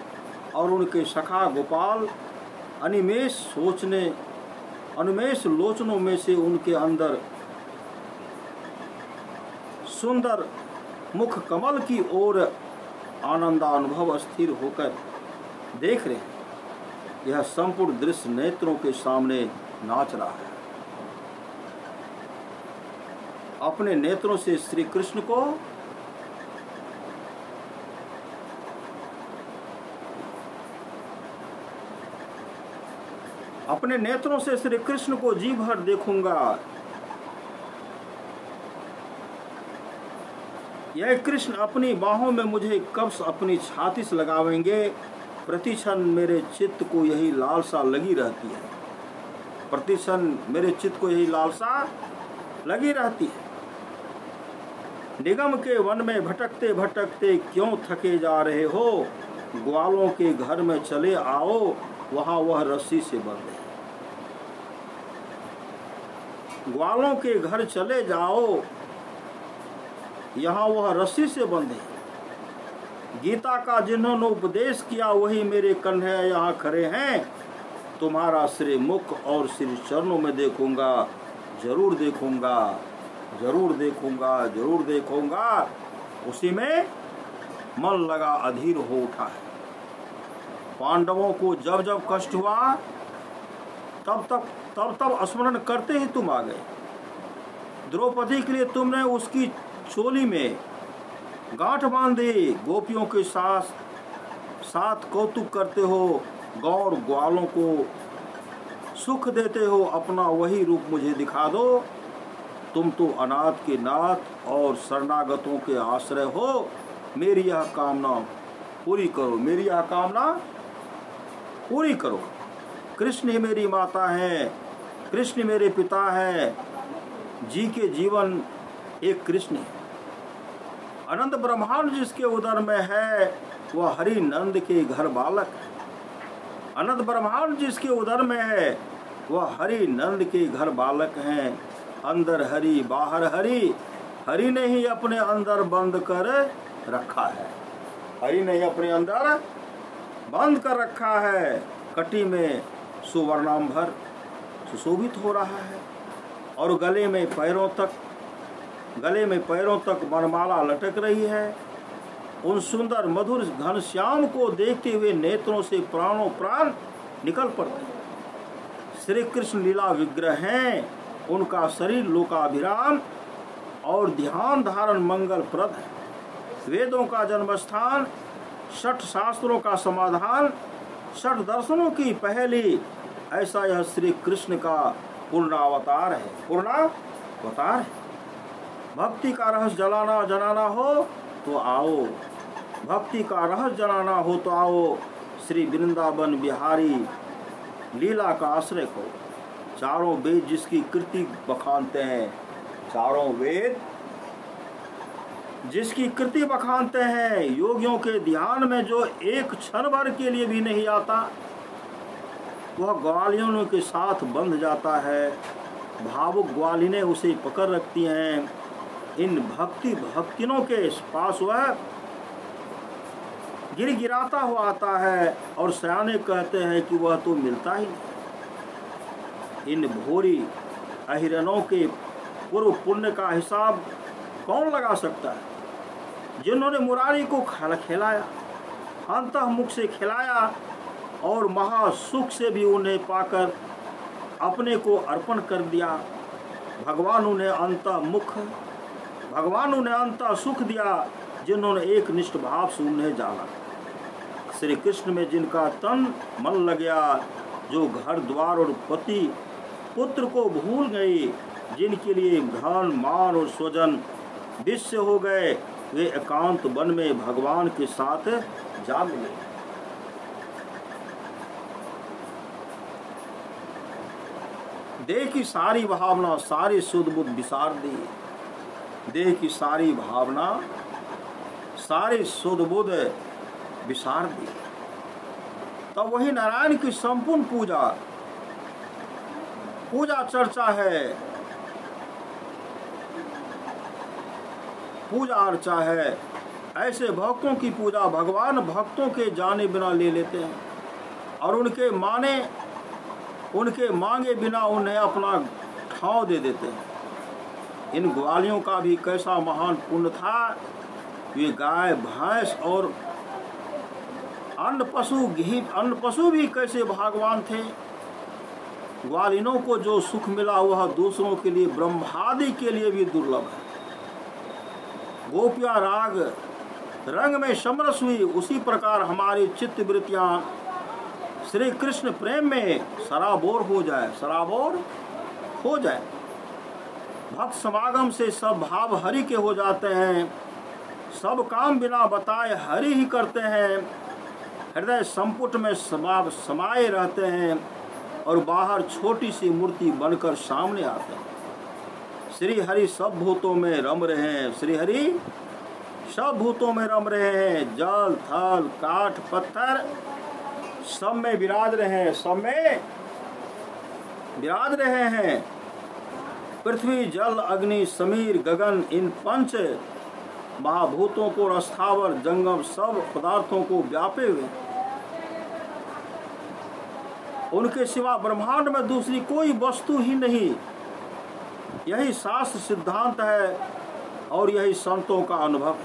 और उनके सखा गोपाल अनुमेष लोचनों में से उनके अंदर सुंदर मुख कमल की ओर आनंदानुभव स्थिर होकर देख रहे हैं। यह संपूर्ण दृश्य नेत्रों के सामने नाच रहा है। अपने नेत्रों से श्री कृष्ण को जी भर देखूंगा। यह कृष्ण अपनी बाहों में मुझे कब अपनी छाती से लगावेंगे। प्रतिक्षण मेरे चित्त को यही लालसा लगी रहती है। प्रतिक्षण मेरे चित्त को यही लालसा लगी रहती है। निगम के वन में भटकते भटकते क्यों थके जा रहे हो। ग्वालों के घर में चले आओ, वहां वह रस्सी से बंधे। ग्वालों के घर चले जाओ, यहाँ वह रस्सी से बंधे। गीता का जिन्होंने उपदेश किया वही मेरे कन्हैया यहाँ खड़े हैं। तुम्हारा श्री मुख और श्री चरणों में देखूंगा, जरूर देखूंगा, जरूर देखूंगा, जरूर देखूंगा। उसी में मन लगा अधीर हो उठा है। पांडवों को जब जब कष्ट हुआ तब स्मरण करते ही तुम आ गए। द्रौपदी के लिए तुमने उसकी चोली में गांठ बांधी। गोपियों के साथ कौतुक करते हो, गौर ग्वालों को सुख देते हो। अपना वही रूप मुझे दिखा दो। तुम तो अनाथ के नाथ और शरणागतों के आश्रय हो। मेरी यह कामना पूरी करो, मेरी यह कामना पूरी करो। कृष्ण ही मेरी माता है, कृष्ण मेरे पिता है। जी के जीवन एक कृष्ण है। अनंत ब्रह्मांड जिसके उदर में है वह हरि नंद के घर बालक है। अनंत ब्रह्मांड जिसके उदर में है वह हरि नंद के घर बालक हैं। अंदर हरि बाहर हरि, हरि ने ही अपने अंदर बंद कर रखा है। हरि ने ही अपने अंदर बंद कर रखा है। कटी में सुवर्णांबर सुशोभित हो रहा है और गले में पैरों तक वनमाला लटक रही है। उन सुंदर मधुर घनश्याम को देखते हुए नेत्रों से प्राणों प्राण निकल पड़ते हैं। श्री कृष्ण लीला विग्रह हैं, उनका शरीर लोकाभिराम और ध्यान धारण मंगलप्रद है। वेदों का जन्म स्थान, 6 शास्त्रों का समाधान, 6 दर्शनों की पहली, ऐसा यह श्री कृष्ण का पूर्णावतार है। भक्ति का रहस्य जनाना हो तो आओ, भक्ति का रहस्य जनाना हो तो आओ। श्री वृंदावन बिहारी लीला का आश्रय को। चारों वेद जिसकी कृति बखानते हैं, चारों वेद जिसकी कृति बखानते हैं। योगियों के ध्यान में जो एक क्षण भर के लिए भी नहीं आता वह ग्वालिनों के साथ बंध जाता है। भावुक ग्वालिनें उसे पकड़ रखती हैं। इन भक्तिनों के पास वह गिराता हुआ आता है और सयाने कहते हैं कि वह तो मिलता ही नहीं। इन भोरी अहिरनों के पूर्व पुण्य का हिसाब कौन लगा सकता है? जिन्होंने मुरारी को खिलाया, अंतःमुख से खिलाया और महासुख से भी उन्हें पाकर अपने को अर्पण कर दिया। भगवान उन्हें अंतः सुख दिया जिन्होंने एक निष्ठ भाव से उन्हें जाना। श्री कृष्ण में जिनका तन मन लग गया, जो घर द्वार और पति पुत्र को भूल गई, जिनके लिए धन मान और स्वजन विश्व हो गए, वे एकांत वन में भगवान के साथ जा मिले। देह की सारी भावना सारी सुध बुध विसार दी। देह की सारी भावना सारी सुध बुध विसार दी। तब वही नारायण की संपूर्ण पूजा चर्चा है, पूजा अर्चा है। ऐसे भक्तों की पूजा भगवान भक्तों के जाने बिना ले लेते हैं और उनके मांगे बिना उन्हें अपना ठाव दे देते हैं। इन ग्वालियों का भी कैसा महान पुण्य था। वे गाय भैंस और अन्य पशु भी कैसे भागवान थे। ग्वालिनों को जो सुख मिला वह दूसरों के लिए ब्रह्मादि के लिए भी दुर्लभ है। गोपियां राग रंग में समरस हुई, उसी प्रकार हमारी चित्त वृत्तियां श्री कृष्ण प्रेम में सराबोर हो जाए। भक्त समागम से सब भाव हरि के हो जाते हैं। सब काम बिना बताए हरि ही करते हैं। हृदय संपुट में समाये रहते हैं और बाहर छोटी सी मूर्ति बनकर सामने आते हैं। श्री हरि सब भूतों में रम रहे हैं। श्री हरि सब भूतों में रम रहे हैं। जल थल काठ पत्थर सब में विराज रहे हैं। पृथ्वी जल अग्नि समीर गगन, इन 5 महाभूतों को स्थावर जंगम सब पदार्थों को व्यापे हुए। उनके सिवा ब्रह्मांड में दूसरी कोई वस्तु ही नहीं। यही शास्त्र सिद्धांत है और यही संतों का अनुभव।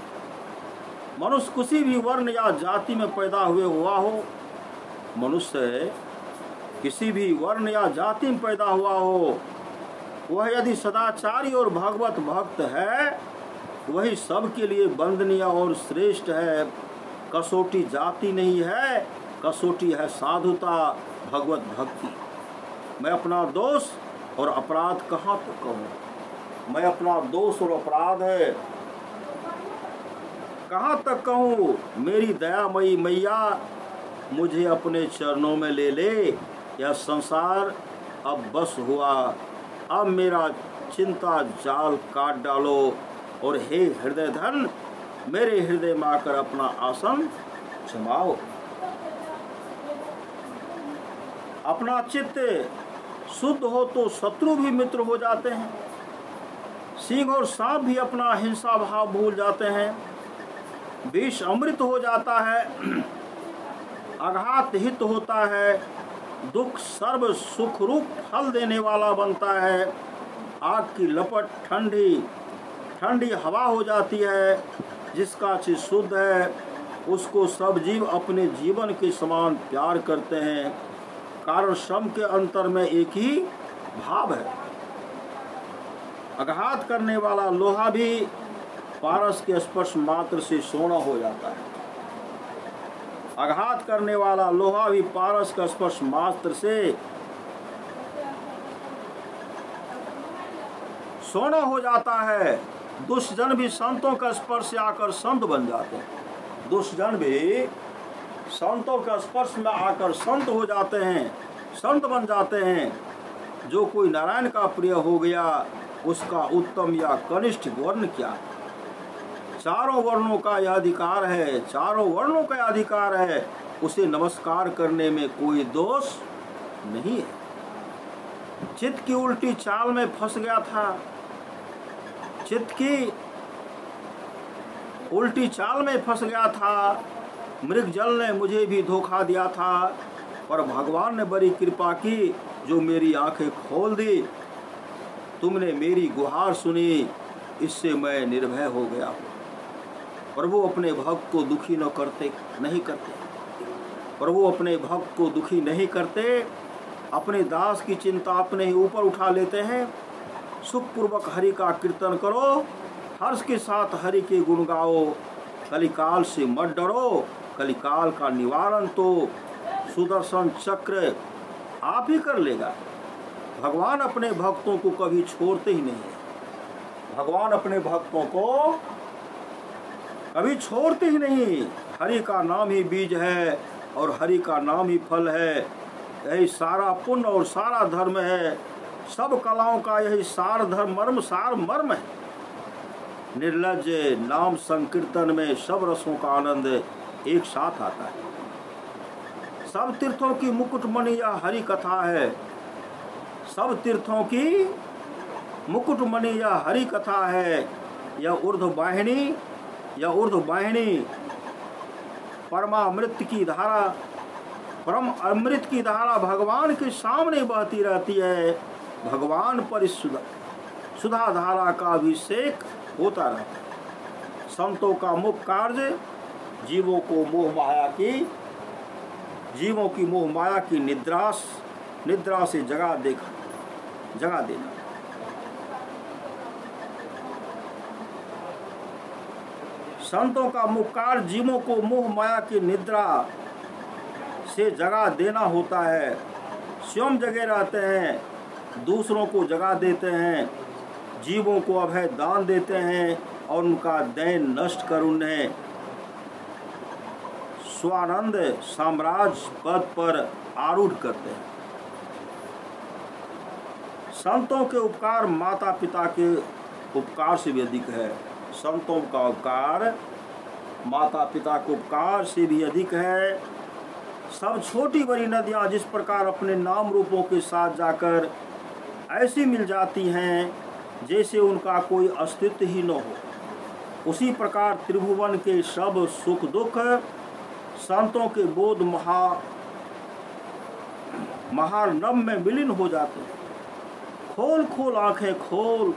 मनुष्य किसी भी वर्ण या जाति में पैदा हुआ हो, मनुष्य किसी भी वर्ण या जाति में पैदा हुआ हो, वह यदि सदाचारी और भगवत भक्त है, वही सबके लिए वंदनीय और श्रेष्ठ है। कसौटी जाति नहीं है, कसौटी है साधुता, भगवत भक्ति। मैं अपना दोष और अपराध कहाँ तक कहूँ? मैं अपना दोष और अपराध है कहाँ तक कहूँ? मेरी दयामयी मैया मुझे अपने चरणों में ले ले। यह संसार अब बस हुआ, अब मेरा चिंता जाल काट डालो। और हे हृदय धन, मेरे हृदय में आकर अपना आसन जमाओ। अपना चित्त शुद्ध हो तो शत्रु भी मित्र हो जाते हैं। सिंह और सांप भी अपना हिंसा भाव भूल जाते हैं। विष अमृत हो जाता है, आघात हित होता है, दुख सर्व सुख रूप फल देने वाला बनता है। आग की लपट ठंडी ठंडी हवा हो जाती है। जिसका चित्त शुद्ध है उसको सब जीव अपने जीवन के समान प्यार करते हैं, कारण श्रम के अंतर में एक ही भाव है। आघात करने वाला लोहा भी पारस के स्पर्श मात्र से सोना हो जाता है। आघात करने वाला लोहा भी पारस का स्पर्श मात्र से सोना हो जाता है। दुष्टजन भी संतों का स्पर्श से आकर संत बन जाते हैं। दुष्टजन भी संतों का स्पर्श में आकर संत हो जाते हैं, संत बन जाते हैं। जो कोई नारायण का प्रिय हो गया उसका उत्तम या कनिष्ठ वर्ण क्या? चारों वर्णों का यह अधिकार है, चारों वर्णों का अधिकार है। उसे नमस्कार करने में कोई दोष नहीं है। चित्त की उल्टी चाल में फंस गया था, चित्त की उल्टी चाल में फंस गया था। मृग जल ने मुझे भी धोखा दिया था, पर भगवान ने बड़ी कृपा की जो मेरी आंखें खोल दी। तुमने मेरी गुहार सुनी, इससे मैं निर्भय हो गया। पर वो अपने भक्त को दुखी नहीं करते। पर वो अपने भक्त को दुखी नहीं करते। अपने दास की चिंता अपने ही ऊपर उठा लेते हैं। सुखपूर्वक हरि का कीर्तन करो, हर्ष के साथ हरि के गुण गाओ। कलिकाल से मत डरो, कलिकाल का निवारण तो सुदर्शन चक्र आप ही कर लेगा। भगवान अपने भक्तों को कभी छोड़ते ही नहीं है। भगवान अपने भक्तों को कभी छोड़ते ही नहीं। हरि का नाम ही बीज है और हरि का नाम ही फल है। यही सारा पुण्य और सारा धर्म है। सब कलाओं का यही सार धर्म मर्म सार मर्म है। निर्लज नाम संकीर्तन में सब रसों का आनंद एक साथ आता है। सब तीर्थों की मुकुटमणि यह हरि कथा है। सब तीर्थों की मुकुटमणि यह हरि कथा है। यह ऊर्ध्ववाहिनी परमामृत की धारा, परम अमृत की धारा भगवान के सामने बहती रहती है। भगवान पर इस सुधा धारा का अभिषेक होता रहता है। संतों का मुख्य कार्य जीवों की मोह माया की निद्रा से जगा देना। संतों का मुख्य कार्य जीवों को मोह माया की निद्रा से जगा देना होता है। स्वयं जगे रहते हैं, दूसरों को जगा देते हैं, जीवों को अभय दान देते हैं और उनका दैन नष्ट कर उन्हें स्वानंद साम्राज्य पद पर आरूढ़ करते हैं। संतों के उपकार माता पिता के उपकार से भी अधिक है। संतों का उपकार माता पिता के उपकार से भी अधिक है। सब छोटी बड़ी नदियाँ जिस प्रकार अपने नाम रूपों के साथ जाकर ऐसी मिल जाती हैं जैसे उनका कोई अस्तित्व ही न हो, उसी प्रकार त्रिभुवन के सब सुख दुख संतों के बोध महार्णव में विलीन हो जाते हैं। खोल खोल आंखें खोल,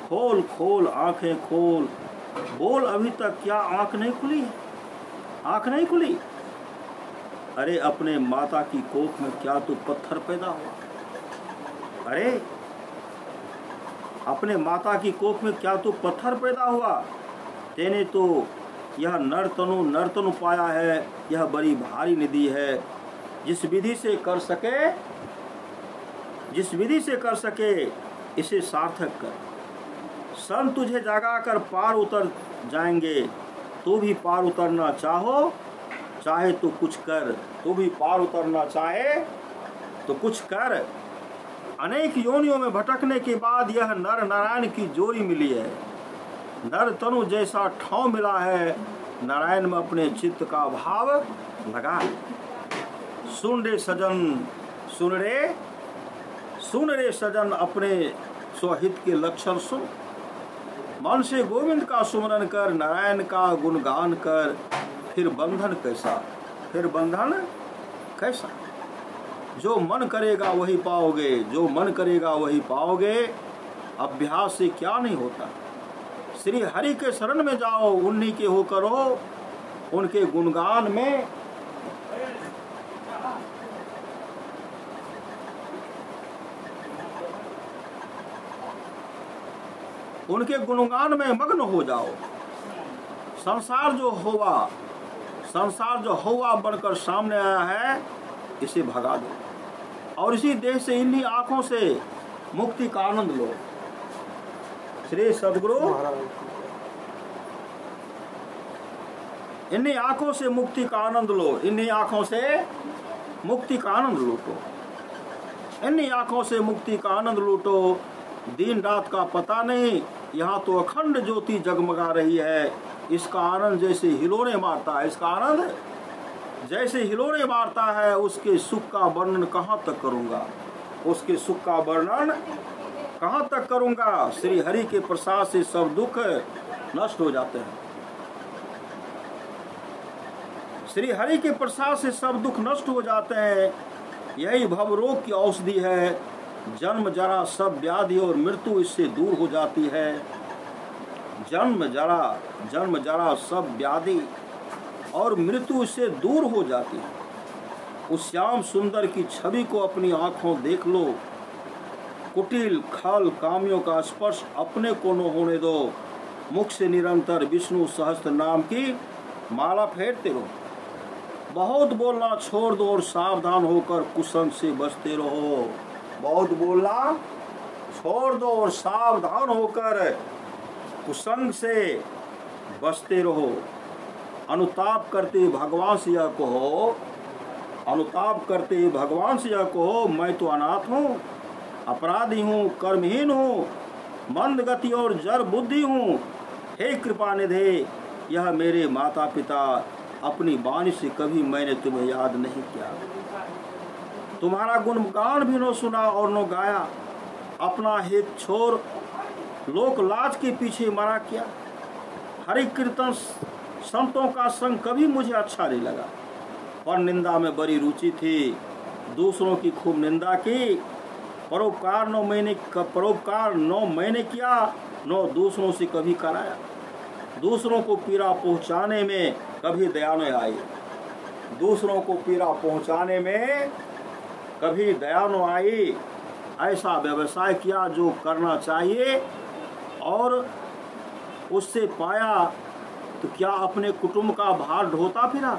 खोल खोल आंखें खोल। बोल, अभी तक क्या आंख नहीं खुली है? आंख नहीं खुली? अरे अपने माता की कोख में क्या तो पत्थर पैदा हुआ? अरे अपने माता की कोख में क्या तो पत्थर पैदा हुआ? तेने तो यह नर्तनु पाया है। यह बड़ी भारी निधि है। जिस विधि से कर सके इसे सार्थक कर। संत तुझे जगाकर पार उतर जाएंगे। तू भी पार उतरना चाहे तो कुछ कर। तू भी पार उतरना चाहे तो कुछ कर। अनेक योनियों में भटकने के बाद यह नर नारायण की जोड़ी मिली है। नर तनु जैसा ठाव मिला है, नारायण में अपने चित्त का भाव लगा। सुन रे सजन, सुन रे सजन, अपने स्वहित के लक्षण सुन। मन से गोविंद का सुमरन कर, नारायण का गुणगान कर, फिर बंधन कैसा, फिर बंधन कैसा। जो मन करेगा वही पाओगे, जो मन करेगा वही पाओगे, अभ्यास से क्या नहीं होता। श्री हरि के शरण में जाओ, उन्हीं के हो करो, उनके गुणगान में मग्न हो जाओ। संसार जो हवा बनकर सामने आया है, इसे भगा दो और इसी देह से, इन्हीं आंखों से मुक्ति का आनंद लो। श्री सद्गुरु, इन्हीं आंखों से मुक्ति का आनंद लो, इन्हीं आंखों से मुक्ति का आनंद लूटो, इन्हीं आंखों से मुक्ति का आनंद लूटो। दिन रात का पता नहीं, यहाँ तो अखंड ज्योति जगमगा रही है। इसका आनंद जैसे हिलोरे मारता है, इसका आनंद जैसे हिलोरे मारता है। उसके सुख का वर्णन कहाँ तक करूँगा, उसके सुख का वर्णन कहाँ तक करूँगा। श्री हरि के प्रसाद से सब दुख नष्ट हो जाते हैं। श्री हरि के प्रसाद से सब दुख नष्ट हो जाते हैं। यही भव रोग की औषधि है। जन्म जरा सब व्याधि और मृत्यु इससे दूर हो जाती है। जन्म जरा सब व्याधि और मृत्यु इससे दूर हो जाती है। उस श्याम सुंदर की छवि को अपनी आंखों देख लो। कुटिल खल कामियों का स्पर्श अपने को न होने दो। मुख से निरंतर विष्णु सहस्त्र नाम की माला फेरते रहो। बहुत बोलना छोड़ दो और सावधान होकर कुसंग से बचते रहो। बहुत बोलना छोड़ दो और सावधान होकर कुसंग से बचते रहो। अनुताप करते भगवान से यह कहो, अनुताप करते भगवान से यह कहो, मैं तो अनाथ हूँ, अपराधी हूँ, कर्महीन हूँ, मंद गति और जड़ बुद्धि हूँ। हे कृपा निधे, यह मेरे माता पिता, अपनी वाणी से कभी मैंने तुम्हें याद नहीं किया। तुम्हारा गुणगान भी न सुना और न गाया। अपना हित छोड़ लोक लाज के पीछे मरा किया। हरि कीर्तन संतों का संग कभी मुझे अच्छा नहीं लगा। पर निंदा में बड़ी रुचि थी। दूसरों की खूब निंदा की। परोपकार न मैंने किया, न दूसरों से कभी कराया। दूसरों को पीड़ा पहुंचाने में कभी दया न आई। दूसरों को पीड़ा पहुंचाने में कभी दया न आई। ऐसा व्यवसाय किया जो करना चाहिए और उससे पाया तो क्या अपने कुटुंब का भार ढोता फिरा।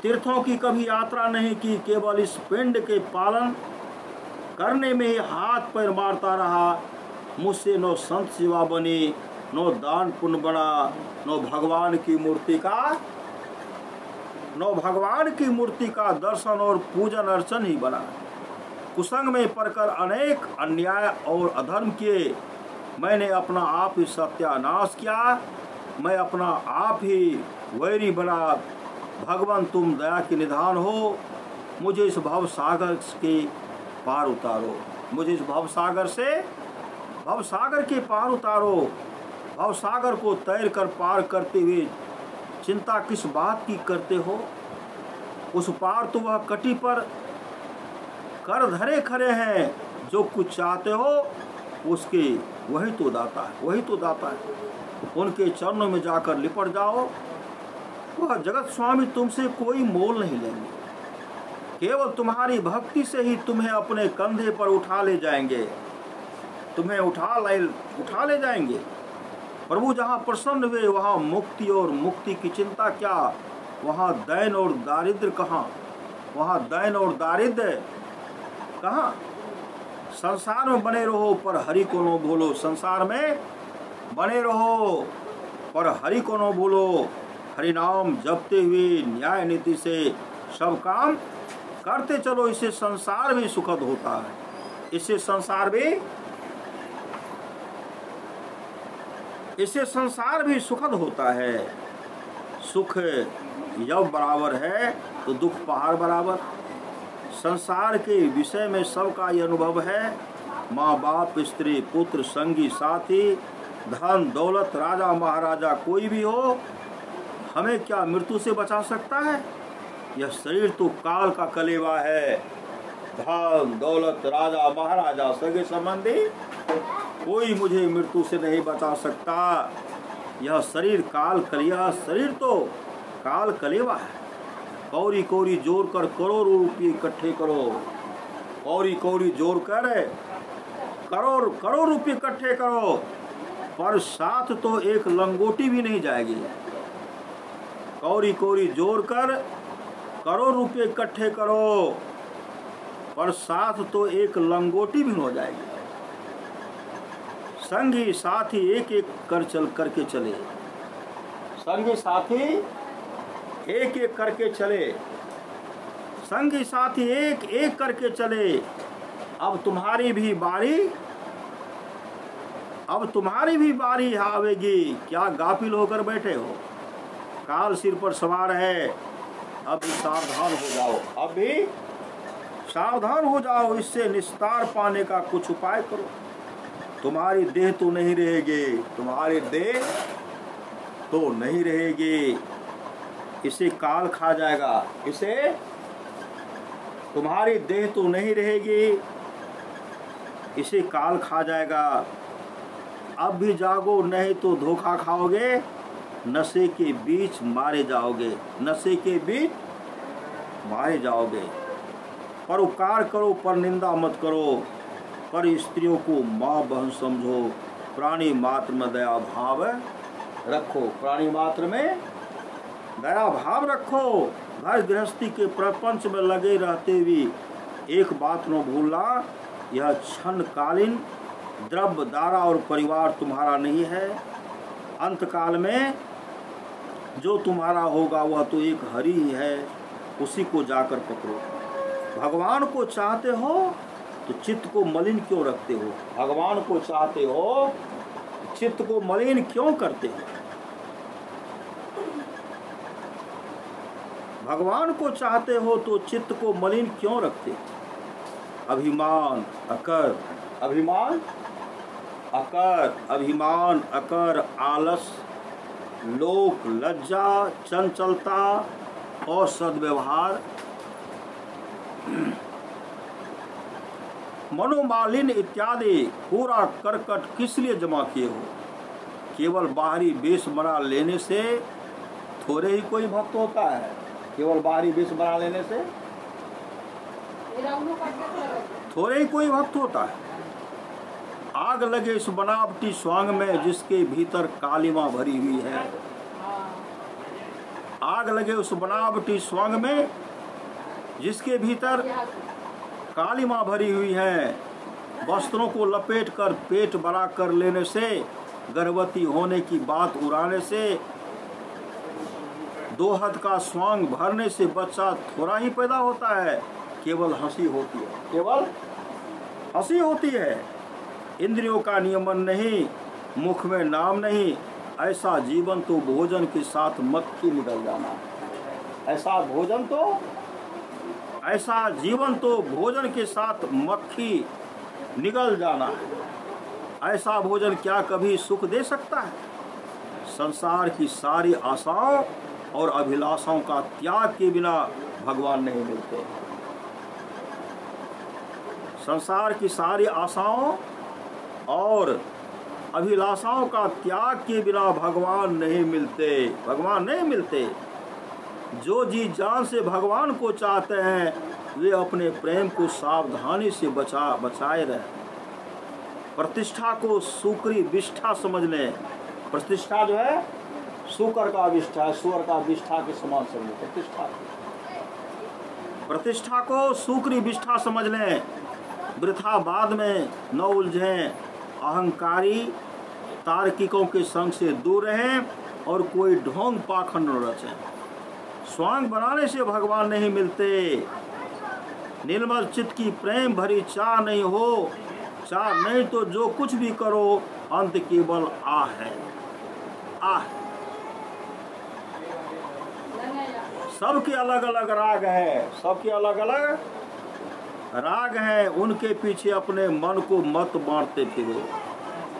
तीर्थों की कभी यात्रा नहीं की, केवल इस पिंड के पालन करने में ही हाथ पैर मारता रहा। मुझसे न संत सेवा बनी, न दान पुण्य बना, न भगवान की मूर्ति का दर्शन और पूजन अर्चन ही बना। कुसंग में पड़कर अनेक अन्याय और अधर्म किए। मैंने अपना आप ही सत्यानाश किया। मैं अपना आप ही वैरी बना। भगवान तुम दया के निधान हो। मुझे इस भव सागर के पार उतारो। मुझे इस भव सागर के पार उतारो। भव सागर को तैर कर पार करते हुए चिंता किस बात की करते हो। उस पार तो वह कटी पर कर धरे खड़े हैं। जो कुछ चाहते हो उसके वही तो दाता है। उनके चरणों में जाकर लिपट जाओ। वह जगत स्वामी तुमसे कोई मोल नहीं लेंगे। केवल तुम्हारी भक्ति से ही तुम्हें अपने कंधे पर उठा ले जाएंगे। प्रभु जहाँ प्रसन्न हुए वहाँ मुक्ति, और मुक्ति की चिंता क्या। वहाँ दैन और दारिद्र कहाँ। संसार में बने रहो पर हरि को न भूलो। संसार में बने रहो पर हरि को न भूलो। हरि नाम जपते हुए न्याय नीति से सब काम करते चलो। इससे संसार भी सुखद होता है। इससे संसार भी इससे संसार भी सुखद होता है। सुख जब बराबर है तो दुख पहाड़ बराबर। संसार के विषय में सबका ये अनुभव है, माँ बाप, स्त्री, पुत्र, संगी, साथी, धन दौलत, राजा महाराजा कोई भी हो, हमें क्या मृत्यु से बचा सकता है? यह शरीर तो काल का कलेवा है। धन दौलत, राजा महाराजा, सगे संबंधी, कोई मुझे मृत्यु से नहीं बचा सकता। यह शरीर काल कलिया, शरीर तो काल कलेवा है। कौरी कौरी जोड़ कर करोड़ों रुपये इकट्ठे करो, कौरी कौरी जोड़ कर करोड़ रुपये इकट्ठे करो, पर साथ तो एक लंगोटी भी नहीं जाएगी। कौरी कौरी जोड़ कर करोड़ रुपये इकट्ठे करो, पर साथ तो एक लंगोटी भी हो जाएगी। संगी साथी एक एक कर चल करके चले, संगी साथी एक एक करके चले, संगी साथी एक एक करके चले। अब तुम्हारी भी बारी आवेगी। क्या गाफिल होकर बैठे हो? काल सिर पर सवार है। अब भी सावधान हो जाओ, अब भी सावधान हो जाओ। इससे निस्तार पाने का कुछ उपाय करो। तुम्हारी देह तो नहीं रहेगी, तुम्हारी देह तो नहीं रहेगी, इसे काल खा जाएगा। इसे तुम्हारी देह तो नहीं रहेगी, इसे काल खा जाएगा। अब भी जागो, नहीं तो धोखा खाओगे। नशे के बीच मारे जाओगे, नशे के बीच मारे जाओगे। परोपकार करो, पर निंदा मत करो। पर स्त्रियों को माँ बहन समझो। प्राणी मात्र में दया भाव रखो, प्राणी मात्र में दया भाव रखो। घर गृहस्थी के प्रपंच में लगे रहते हुए एक बात न भूलना, यह क्षणकालीन द्रव्य, दारा और परिवार तुम्हारा नहीं है। अंतकाल में जो तुम्हारा होगा वह तो एक हरि ही है, उसी को जाकर पकड़ो। भगवान को चाहते हो तो चित्त को मलिन क्यों रखते हो? भगवान को चाहते हो, चित्त को मलिन क्यों करते हो? भगवान को चाहते हो तो चित्त को मलिन क्यों रखते हो? अभिमान अकर, अभिमान अकर, अभिमान अकर, आलस, लोक लज्जा, चंचलता और सद्व्यवहार, मनोमालिन्य इत्यादि पूरा करकट किस लिए जमा किए हो? केवल बाहरी वेश बना लेने से थोड़े ही कोई भक्त होता है। केवल बाहरी वेश बना लेने से थोड़े ही कोई भक्त होता है। आग लगे इस बनावटी स्वांग में जिसके भीतर कालिमा भरी हुई है। आग लगे उस बनावटी स्वांग में जिसके भीतर कालिमा भरी हुई है। वस्त्रों को लपेट कर पेट बड़ा कर लेने से, गर्भवती होने की बात उड़ाने से, 2 हाथ का स्वांग भरने से बच्चा थोड़ा ही पैदा होता है। केवल हंसी होती है, केवल हंसी होती है। इंद्रियों का नियमन नहीं, मुख में नाम नहीं। ऐसा जीवन तो भोजन के साथ मक्खी निकल जाना। ऐसा जीवन तो भोजन के साथ मक्खी निकल जाना। ऐसा भोजन क्या कभी सुख दे सकता है? संसार की सारी आशाओं और अभिलाषाओं का त्याग के बिना भगवान नहीं मिलते। संसार की सारी आशाओं और अभिलाषाओं का त्याग के बिना भगवान नहीं मिलते, भगवान नहीं मिलते। जो जी जान से भगवान को चाहते हैं वे अपने प्रेम को सावधानी से बचाए रहे। प्रतिष्ठा को सुकरी विष्ठा समझ लें। प्रतिष्ठा जो है सुकर का विष्ठा है, सुअर का विष्ठा के समान समझें। प्रतिष्ठा को सुकरी विष्ठा समझ लें। वृथावाद में न उलझें। अहंकारी तार्किकों के संग से दूर रहें और कोई ढोंग पाखंड न रचें। स्वांग बनाने से भगवान नहीं मिलते। निर्मल चित्त की प्रेम भरी चाह नहीं हो, चाह नहीं तो जो कुछ भी करो अंत केवल आ है। आह। सबके अलग अलग राग है, सबके अलग अलग राग हैं। उनके पीछे अपने मन को मत बांटते फिरो,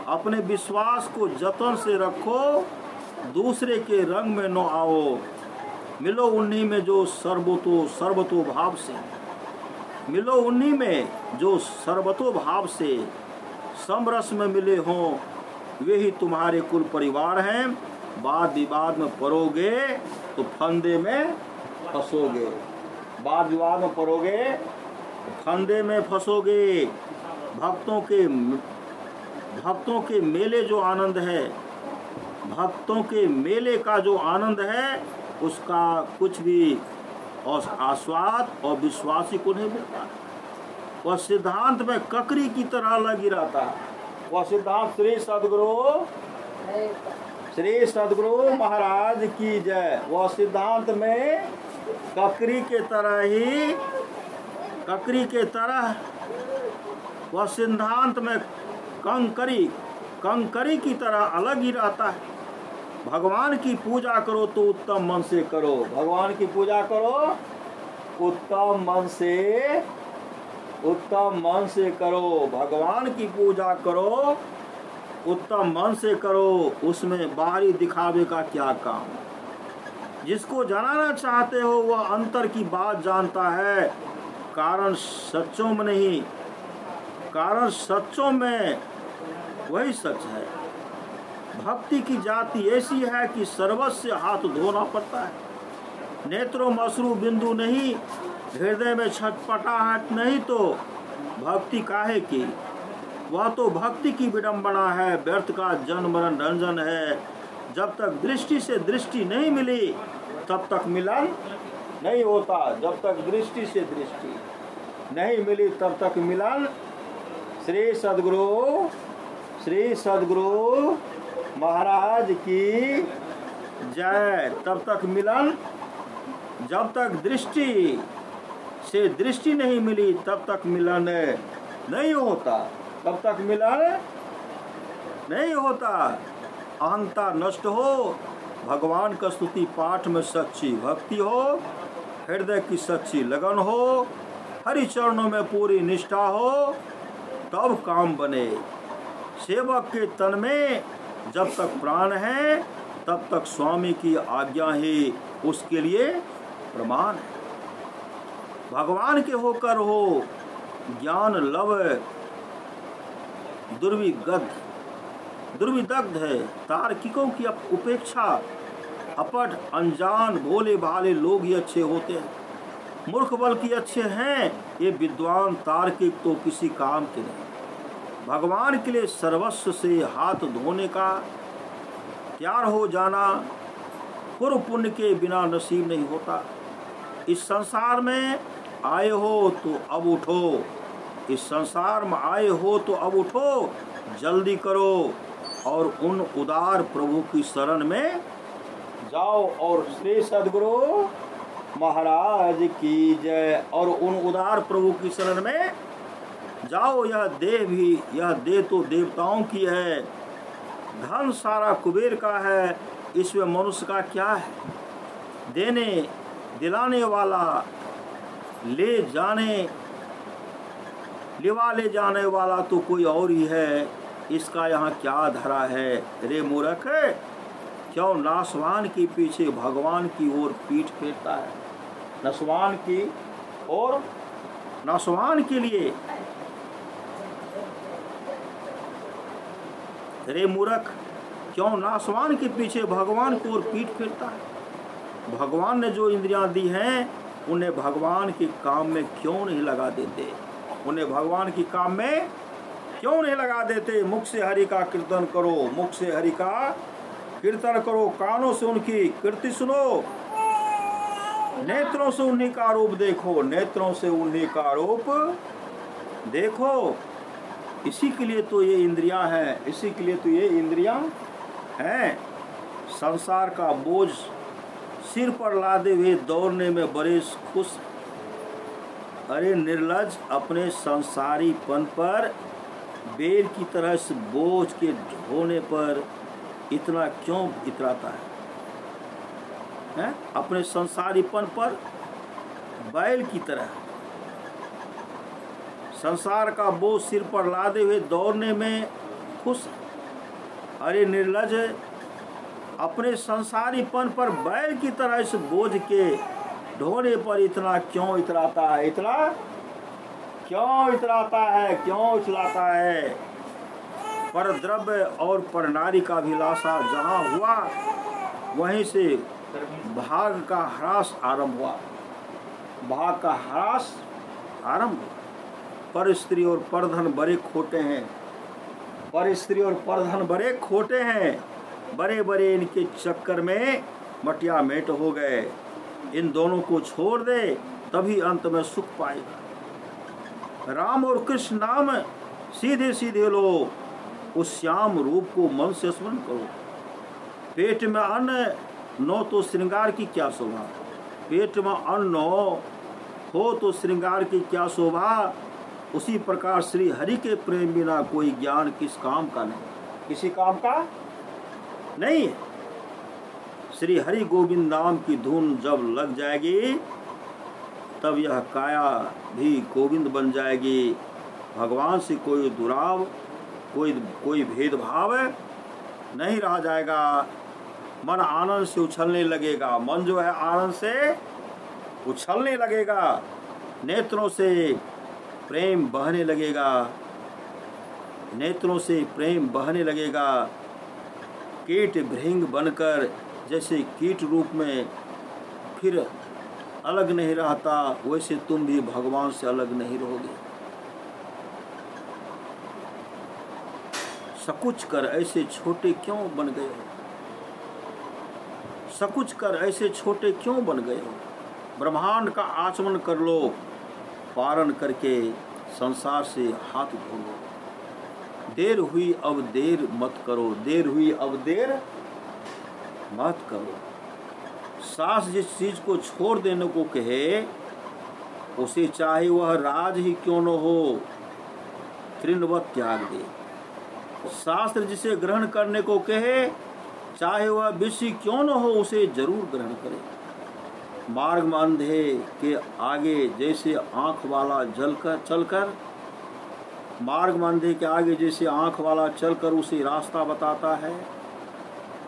अपने विश्वास को जतन से रखो, दूसरे के रंग में न आओ। मिलो उन्हीं में जो सर्वतो भाव से, मिलो उन्हीं में जो सर्वतो भाव से समरस में मिले हों, वे ही तुम्हारे कुल परिवार हैं। वाद विवाद में पड़ोगे तो फंदे में फंसोगे, वाद विवाद में पड़ोगे तो फंदे में फंसोगे। भक्तों के मेले जो आनंद है, भक्तों के मेले का जो आनंद है, उसका कुछ भी आस्वाद और विश्वासी को नहीं मिलता। वह सिद्धांत में ककरी की तरह लगी रहता। वह सिद्धांत श्री सद्गुरु महाराज की जय। वह सिद्धांत में ककरी के तरह वह सिद्धांत में कंकरी की तरह अलग ही रहता है। भगवान की पूजा करो तो उत्तम मन से करो, भगवान की पूजा करो उत्तम मन से करो, भगवान की पूजा करो उत्तम मन से करो। उसमें बाहरी दिखावे का क्या काम। जिसको जानना चाहते हो वह अंतर की बात जानता है, कारण सच्चों में वही सच है। भक्ति की जाति ऐसी है कि सर्वस्व हाथ धोना पड़ता है। नेत्रों में अश्रु बिंदु नहीं, हृदय में छटपटाहट नहीं तो भक्ति काहे की। वह तो भक्ति की विडंबना है, व्यर्थ का जन्म मरण रंजन है। जब तक दृष्टि से दृष्टि नहीं मिली तब तक मिलन नहीं होता, जब तक दृष्टि से दृष्टि नहीं मिली तब तक मिलन। श्री सद्गुरु महाराज की जय। तब तक मिलन, जब तक दृष्टि से दृष्टि नहीं मिली तब तक मिलन नहीं होता, तब तक मिलन नहीं होता। अहंता नष्ट हो, भगवान का स्तुति पाठ में सच्ची भक्ति हो, हृदय की सच्ची लगन हो, हरि चरणों में पूरी निष्ठा हो, तब काम बने। सेवक के तन में जब तक प्राण है तब तक स्वामी की आज्ञा ही उसके लिए प्रमाण है। भगवान के होकर हो ज्ञान लव दुर्विदग्ध है। तार्किकों की उपेक्षा अपट अनजान भोले भाले लोग ही अच्छे होते हैं। मूर्ख बल की अच्छे हैं, ये विद्वान तार्किक तो किसी काम के नहीं। भगवान के लिए सर्वस्व से हाथ धोने का तैयार हो जाना पूर्व पुण्य के बिना नसीब नहीं होता। इस संसार में आए हो तो अब उठो, इस संसार में आए हो तो अब उठो, जल्दी करो और उन उदार प्रभु की शरण में जाओ। और श्री सद्गुरु महाराज की जय। और उन उदार प्रभु की शरण में जाओ। यह देह तो देवताओं की है, धन सारा कुबेर का है, इसमें मनुष्य का क्या है। देने दिलाने वाला ले जाने वाला तो कोई और ही है, इसका यहाँ क्या धरा है। रे मूर्ख, क्यों नासवान के पीछे भगवान की ओर पीठ फेरता है। नासवान की ओर, नासवान के लिए। रे मूर्ख, क्यों नासवान के पीछे भगवान की ओर पीठ फेरता है। भगवान ने जो इंद्रियां दी हैं उन्हें भगवान के काम में क्यों नहीं लगा देते, उन्हें भगवान के काम में क्यों नहीं लगा देते। मुख से हरि का कीर्तन करो, मुख से हरि का कीर्तन करो, कानों से उनकी कीर्ति सुनो, नेत्रों से उन्हीं का रूप देखो, नेत्रों से उन्हीं का रूप देखो। इसी के लिए तो ये इंद्रियां हैं, इसी के लिए तो ये इंद्रियां हैं। संसार का बोझ सिर पर लादे हुए दौड़ने में बड़े खुश। अरे निर्लज, अपने संसारीपन पर बेर की तरह इस बोझ के ढोने पर इतना क्यों इतराता है? अपने संसारीपन पर बैल की तरह संसार का बोझ सिर पर लादे हुए दौड़ने में खुश। अरे निर्लज, अपने संसारीपन पर बैल की तरह इस बोझ के ढोने पर इतना क्यों इतराता है? इतना क्यों इतराता है? क्यों उछलाता है? पर द्रव्य और पर नारी का अभिलाषा जहाँ हुआ वहीं से भाग का ह्रास आरंभ हुआ। भाग का ह्रास आरंभ हुआ। पर स्त्री और परधन बड़े खोटे हैं। पर स्त्री और परधन बड़े खोटे हैं। बड़े बड़े इनके चक्कर में मटिया मेट हो गए। इन दोनों को छोड़ दे तभी अंत में सुख पाएगा। राम और कृष्ण नाम सीधे सीधे लो। उस श्याम रूप को मन से स्मरण करो। पेट में अन्न न तो श्रृंगार की क्या शोभा। पेट में अन्न हो तो श्रृंगार की क्या शोभा। उसी प्रकार श्री हरि के प्रेम बिना कोई ज्ञान किस काम का नहीं, किसी काम का नहीं है। श्री हरि गोविंद नाम की धुन जब लग जाएगी तब यह काया भी गोविंद बन जाएगी। भगवान से कोई दुराव, कोई भेदभाव नहीं रह जाएगा। मन आनंद से उछलने लगेगा। मन जो है आनंद से उछलने लगेगा। नेत्रों से प्रेम बहने लगेगा। नेत्रों से प्रेम बहने लगेगा। कीट भृंग बनकर जैसे कीट रूप में फिर अलग नहीं रहता, वैसे तुम भी भगवान से अलग नहीं रहोगे। सकुच कर ऐसे छोटे क्यों बन गए हो? सकुच कर ऐसे छोटे क्यों बन गए हो? ब्रह्मांड का आचमन कर लो। पारण करके संसार से हाथ धो लो। देर हुई अब देर मत करो। देर हुई अब देर मत करो। सास जिस चीज को छोड़ देने को कहे उसे चाहे वह राज ही क्यों न हो तृणवत त्याग दे। शास्त्र जिसे ग्रहण करने को कहे चाहे वह विषय क्यों न हो उसे जरूर ग्रहण करे। मार्ग में अंधे के आगे जैसे आंख वाला चलकर मार्ग में अंधे के आगे जैसे आंख वाला चलकर उसे रास्ता बताता है,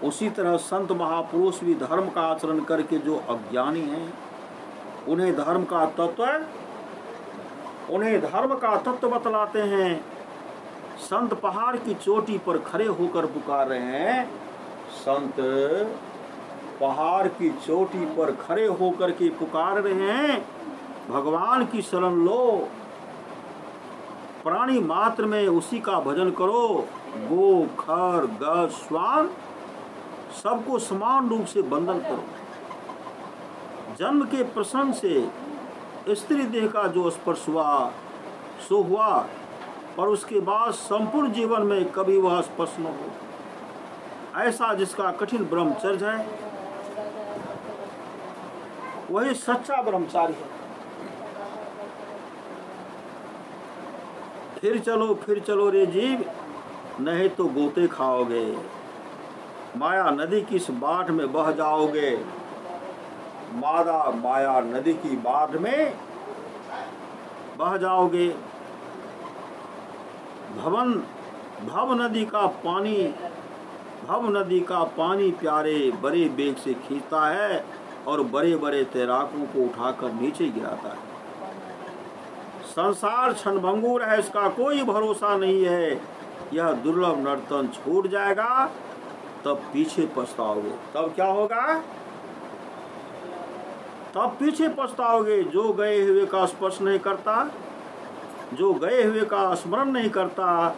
उसी तरह संत महापुरुष भी धर्म का आचरण करके जो अज्ञानी हैं उन्हें धर्म का तत्व बतलाते हैं। संत पहाड़ की चोटी पर खड़े होकर पुकार रहे हैं। संत पहाड़ की चोटी पर खड़े होकर के पुकार रहे हैं, भगवान की शरण लो। प्राणी मात्र में उसी का भजन करो। गो, खर, गज, श्वान सबको समान रूप से बंधन करो। जन्म के प्रसंग से स्त्री देह का जो स्पर्श हुआ सो हुआ, पर उसके बाद संपूर्ण जीवन में कभी वह स्पर्श न हो। ऐसा जिसका कठिन ब्रह्मचर्य है वही सच्चा ब्रह्मचारी है। फिर चलो रे जीव, नहीं तो गोते खाओगे। माया नदी की इस बाढ़ में बह जाओगे। माया नदी की बाढ़ में बह जाओगे। भव नदी का पानी प्यारे बड़े बेग से खींचता है और बड़े बड़े तैराकों को उठाकर नीचे गिराता है। संसार क्षणभंगुर है, इसका कोई भरोसा नहीं है। यह दुर्लभ नर्तन छूट जाएगा तब पीछे पछताओगे। तब क्या होगा? तब पीछे पछताओगे। जो गए हुए का स्पर्श नहीं करता, जो गए हुए का स्मरण नहीं करता,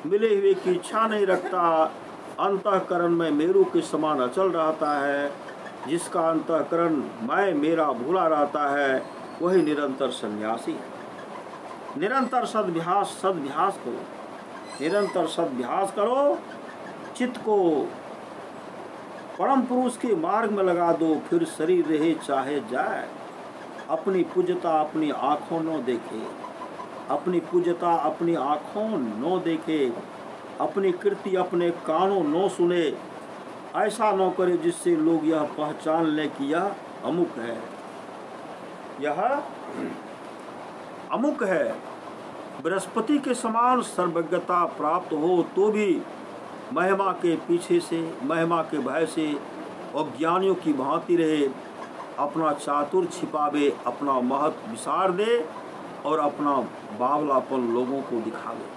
मिले हुए की इच्छा नहीं रखता, अंतःकरण में मेरू के समान अचल रहता है, जिसका अंतःकरण मैं मेरा भूला रहता है, वही निरंतर सन्यासी है। निरंतर सद्भ्यास करो। निरंतर सद्भ्यास करो। चित्त को परम पुरुष के मार्ग में लगा दो, फिर शरीर रहे चाहे जाए। अपनी पूज्यता अपनी आंखों न देखे। अपनी पूज्यता अपनी आंखों न देखे। अपनी कृति अपने कानों न सुने। ऐसा न करे जिससे लोग यह पहचान लें कि यह अमुक है, यह अमुक है। बृहस्पति के समान सर्वज्ञता प्राप्त हो तो भी महिमा के पीछे से, महिमा के भय से अज्ञानियों की भांति रहे, अपना चातुर छिपावे, अपना महत्व विसार दे और अपना बावलापन लोगों को दिखावे।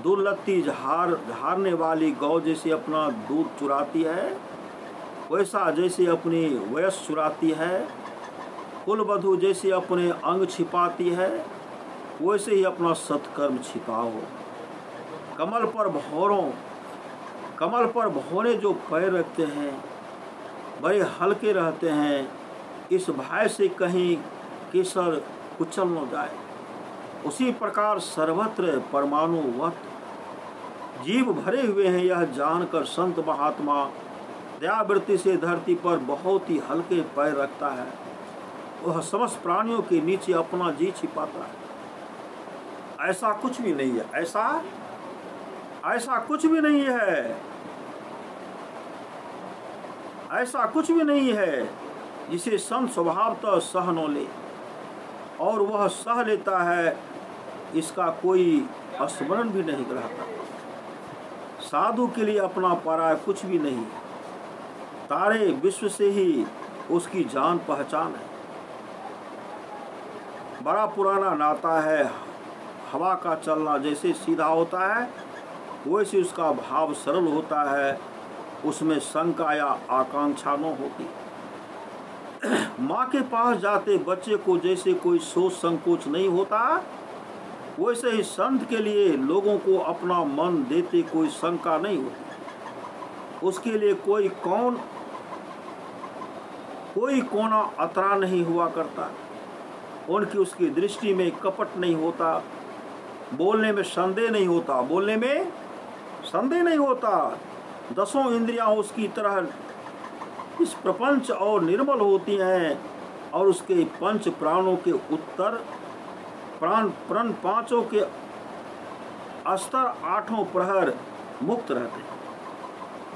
दुर्लत्ती झारने वाली गौ जैसे अपना दूध चुराती है, वैसा जैसे अपनी वयस चुराती है, कुलवधू जैसे अपने अंग छिपाती है, वैसे ही अपना सत्कर्म छिपाओ। कमल पर भौरे जो पैर रखते हैं बड़े हल्के रहते हैं, इस भय से कहीं केसर कुचल न जाए। उसी प्रकार सर्वत्र परमाणुवत जीव भरे हुए हैं, यह जानकर संत महात्मा दयावृत्ति से धरती पर बहुत ही हल्के पैर रखता है। वह समस्त प्राणियों के नीचे अपना जी छिपाता है। ऐसा कुछ भी नहीं है, ऐसा कुछ भी नहीं है, ऐसा कुछ भी नहीं है जिसे संत स्वभावतः सह न ले, और वह सह लेता है, इसका कोई स्मरण भी नहीं रहता। साधु के लिए अपना पराया कुछ भी नहीं, तारे विश्व से ही उसकी जान पहचान है। बड़ा पुराना नाता है, हवा का चलना जैसे सीधा होता है वैसे उसका भाव सरल होता है, उसमें शंका या आकांक्षा न होती। माँ के पास जाते बच्चे को जैसे कोई सोच संकोच नहीं होता, वैसे ही संत के लिए लोगों को अपना मन देते कोई शंका नहीं होती। उसके लिए कोई कोना अतरा नहीं हुआ करता, उनकी उसकी दृष्टि में कपट नहीं होता, बोलने में संदेह नहीं होता, बोलने में संदेह नहीं होता। दसों इंद्रियां उसकी तरह इस प्रपंच और निर्मल होती हैं, और उसके पंच प्राणों के उत्तर प्राण पांचों के अस्तर आठों प्रहर मुक्त रहते हैं।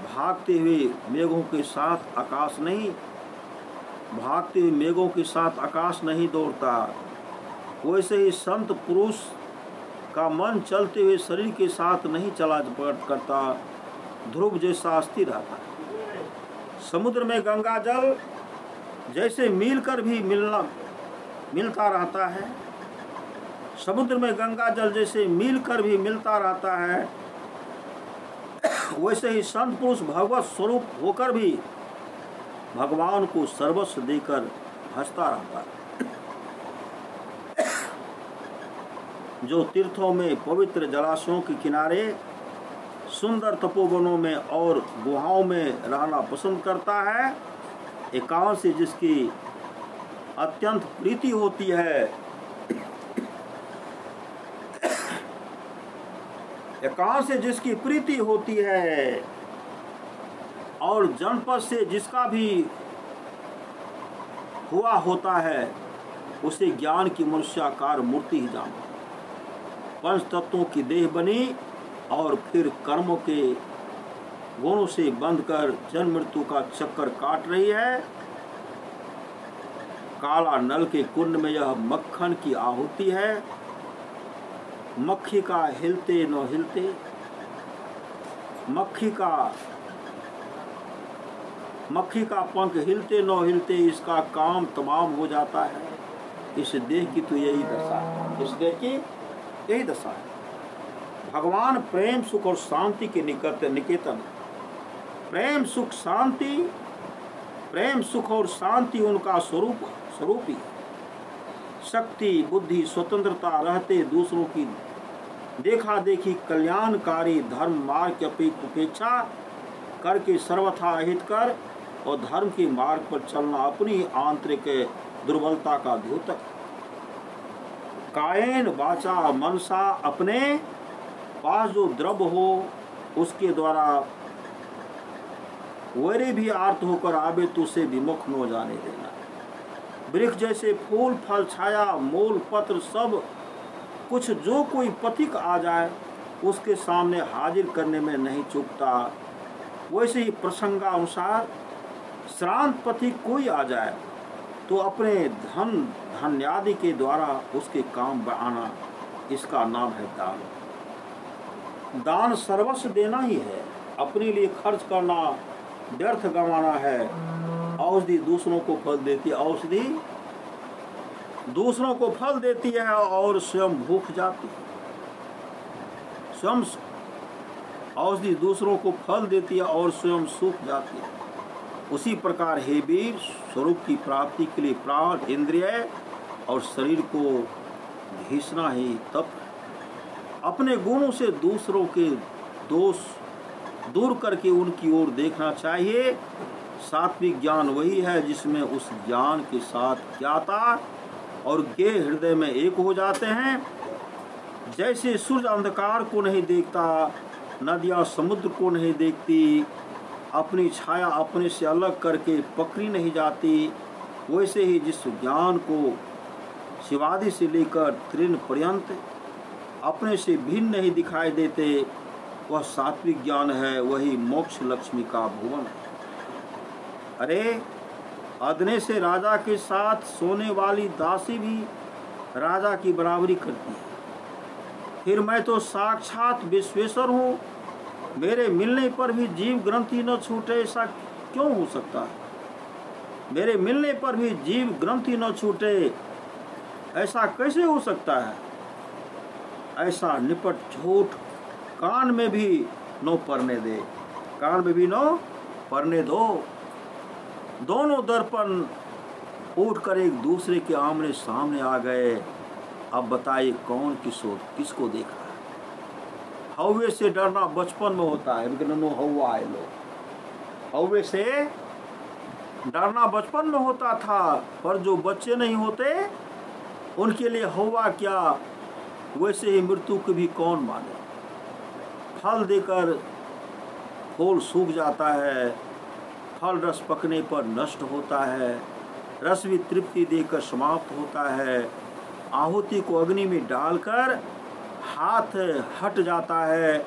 भागते हुए मेघों के साथ आकाश नहीं दौड़ता, वैसे ही संत पुरुष का मन चलते हुए शरीर के साथ नहीं चला करता, ध्रुव जैसा स्थिर रहता है। समुद्र में गंगा जल जैसे मिलकर भी मिलता रहता है, समुद्र में गंगा जल जैसे मिलकर भी मिलता रहता है, वैसे ही संत पुरुष भगवत स्वरूप होकर भी भगवान को सर्वस्व देकर हंसता रहता है। जो तीर्थों में पवित्र जलाशयों के किनारे, सुंदर तपोवनों में और गुहाओं में रहना पसंद करता है, एकांत से जिसकी अत्यंत प्रीति होती है, एकांत से जिसकी प्रीति होती है और जनपद से जिसका भी हुआ होता है, उसे ज्ञान की मनुष्याकार मूर्ति ही जानो। पंच तत्वों की देह बनी और फिर कर्मों के गुणों से बंधकर जन्म मृत्यु का चक्कर काट रही है। काला नल के कुंड में यह मक्खन की आहुति है, मक्खी का हिलते न हिलते, मक्खी का पंख हिलते न हिलते इसका काम तमाम हो जाता है। इस देह की तो यही दशा है, इस देह की यही दशा है। भगवान प्रेम सुख और शांति के निकेतन, प्रेम सुख और शांति उनका स्वरूप ही। शक्ति बुद्धि स्वतंत्रता रहते दूसरों की देखा देखी कल्याणकारी धर्म मार्ग की उपेक्षा करके सर्वथा हित कर और धर्म के मार्ग पर चलना अपनी आंतरिक दुर्बलता का द्योतक। कायन वाचा मनसा अपने पास जो द्रव्य हो उसके द्वारा वैरी भी आर्त होकर आवे तो उसे विमुख न जाने देना। वृक्ष जैसे फूल फल छाया मूल पत्र सब कुछ जो कोई पथिक आ जाए उसके सामने हाजिर करने में नहीं चूकता। वैसे ही प्रसंगानुसार श्रांत पथी कोई आ जाए तो अपने धन धन्यादि के द्वारा उसके काम बढ़ाना, इसका नाम है दान। दान सर्वस्व देना ही है, अपने लिए खर्च करना व्यर्थ गंवाना है। औषधि दूसरों को फल देती है, औषधि दूसरों को फल देती है और स्वयं भूख जाती है। स्वयं औषधि दूसरों को फल देती है और स्वयं सूख जाती है। उसी प्रकार हे वीर, स्वरूप की प्राप्ति के लिए प्राण, इंद्रिय और शरीर को घिसना ही तप। अपने गुणों से दूसरों के दोष दूर करके उनकी ओर देखना चाहिए। सात्विक ज्ञान वही है जिसमें उस ज्ञान के साथ ज्ञाता और ज्ञेय हृदय में एक हो जाते हैं। जैसे सूर्य अंधकार को नहीं देखता, नदियाँ समुद्र को नहीं देखती, अपनी छाया अपने से अलग करके पकड़ी नहीं जाती, वैसे ही जिस ज्ञान को शिवादि से लेकर तृण पर्यंत अपने से भिन्न नहीं दिखाई देते, वह सात्विक ज्ञान है। वही मोक्ष लक्ष्मी का भुवन है। अरे अदने से राजा के साथ सोने वाली दासी भी राजा की बराबरी करती है। फिर मैं तो साक्षात विश्वेश्वर हूँ, मेरे मिलने पर भी जीव ग्रंथि न छूटे, ऐसा क्यों हो सकता है? मेरे मिलने पर भी जीव ग्रंथि न छूटे, ऐसा कैसे हो सकता है? ऐसा निपट झूठ कान में भी न पड़ने दे, कान में भी न पड़ने दो। दोनों दर्पण उठकर एक दूसरे के आमने सामने आ गए। अब बताइए कौन किसको देख रहा है? हौवे से डरना बचपन में होता है, हौवा आए लो। हौवे से डरना बचपन में होता था, पर जो बच्चे नहीं होते उनके लिए हौवा क्या, वैसे ही मृत्यु को भी कौन माने। फल देकर फूल सूख जाता है, फल रस पकने पर नष्ट होता है, रस भी तृप्ति देकर समाप्त होता है। आहुति को अग्नि में डालकर हाथ हट जाता है,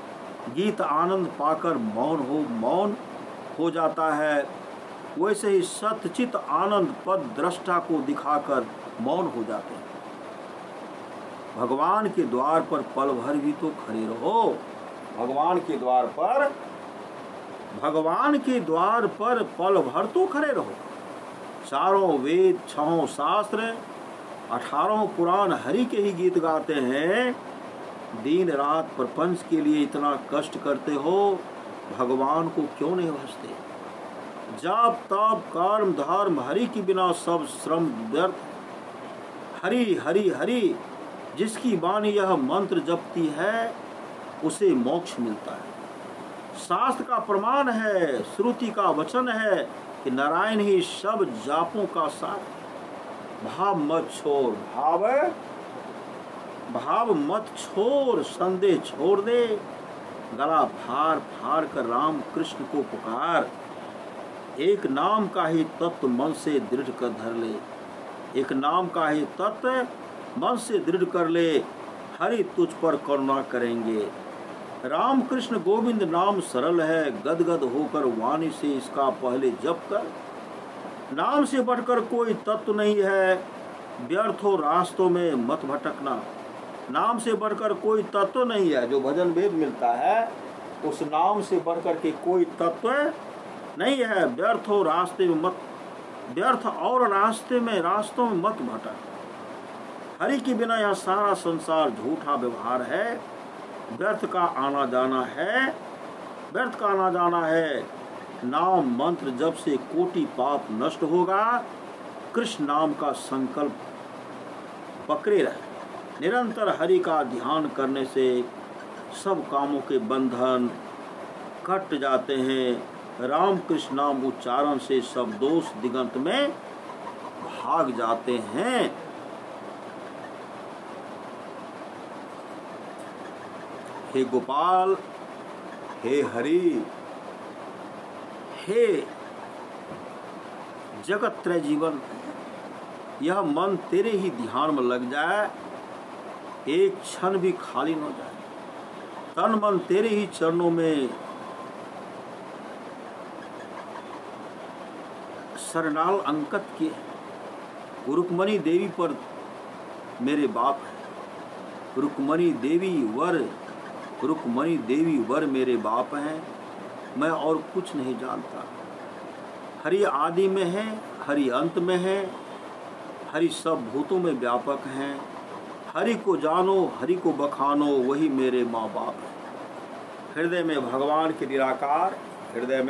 गीत आनंद पाकर मौन हो जाता है। वैसे ही सत्यचित आनंद पद दृष्टा को दिखाकर मौन हो जाते हैं। भगवान के द्वार पर पल भर भी तो खड़े रहो। भगवान के द्वार पर पल भर तो खड़े रहो। चारों वेद, 6 शास्त्र, 18 पुराण हरि के ही गीत गाते हैं। दिन रात प्रपंच के लिए इतना कष्ट करते हो, भगवान को क्यों नहीं भजते? जप तप कर्म धर्म हरि के बिना सब श्रम व्यर्थ। हरि हरि हरि, जिसकी वाणी यह मंत्र जपती है उसे मोक्ष मिलता है। शास्त्र का प्रमाण है, श्रुति का वचन है कि नारायण ही सब जापों का सार। भाव मत छोड़, भाव मत छोड़, संदेह छोड़ दे। गला फाड़ फाड़ कर राम कृष्ण को पुकार। एक नाम का ही तत्व मन से दृढ़ कर धर ले, एक नाम का ही तत्व मन से दृढ़ कर ले। हरि तुझ पर करुणा करेंगे। राम कृष्ण गोविंद नाम सरल है, गदगद होकर वाणी से इसका पहले जप कर। नाम से बढ़कर कोई तत्व नहीं है, व्यर्थों रास्तों में मत भटकना। नाम से बढ़कर कोई तत्व नहीं है। जो भजन वेद मिलता है उस नाम से बढ़कर के कोई तत्व नहीं है। व्यर्थों रास्ते में मत, व्यर्थ और रास्तों में मत भटक। हरि के बिना यह सारा संसार झूठा व्यवहार है। व्यर्थ का आना जाना है। नाम मंत्र जब से कोटि पाप नष्ट होगा। कृष्ण नाम का संकल्प पकड़े रहे। निरंतर हरि का ध्यान करने से सब कामों के बंधन कट जाते हैं। राम कृष्ण नाम उच्चारण से सब दोष दिगंत में भाग जाते हैं। हे गोपाल, हे हरि, हे जगत त्रय जीवन, यह मन तेरे ही ध्यान में लग जाए, एक क्षण भी खाली न जाए। तन मन तेरे ही चरणों में सरनाल अंकित किए। रुक्मणी देवी पर मेरे बाप है, रुक्मणी देवी वर मेरे बाप हैं। मैं और कुछ नहीं जानता। हरि आदि में है, हरि अंत में है, हरि सब भूतों में व्यापक हैं। हरि को जानो, हरि को बखानो, वही मेरे माँ बाप हैं। हृदय में भगवान के निराकार, हृदय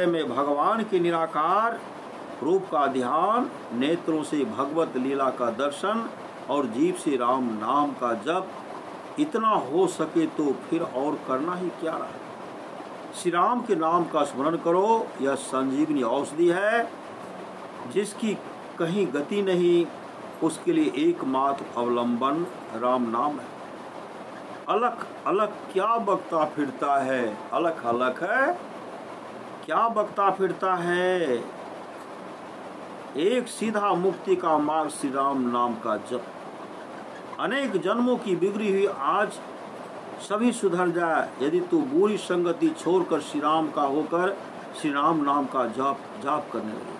में भगवान के निराकार रूप का ध्यान, नेत्रों से भगवत लीला का दर्शन और जीभ से राम नाम का जप। इतना हो सके तो फिर और करना ही क्या रहा। श्री राम के नाम का स्मरण करो, यह संजीवनी औषधि है जिसकी कहीं गति नहीं। उसके लिए एकमात्र अवलंबन राम नाम है। अलख अलख क्या बकता फिरता है, अलख अलख है क्या बकता फिरता है। एक सीधा मुक्ति का मार्ग श्री राम नाम का जप। अनेक जन्मों की बिगड़ी हुई आज सभी सुधर जाए यदि तू बुरी संगति छोड़कर श्री राम का होकर श्री राम नाम का जाप करने लगे।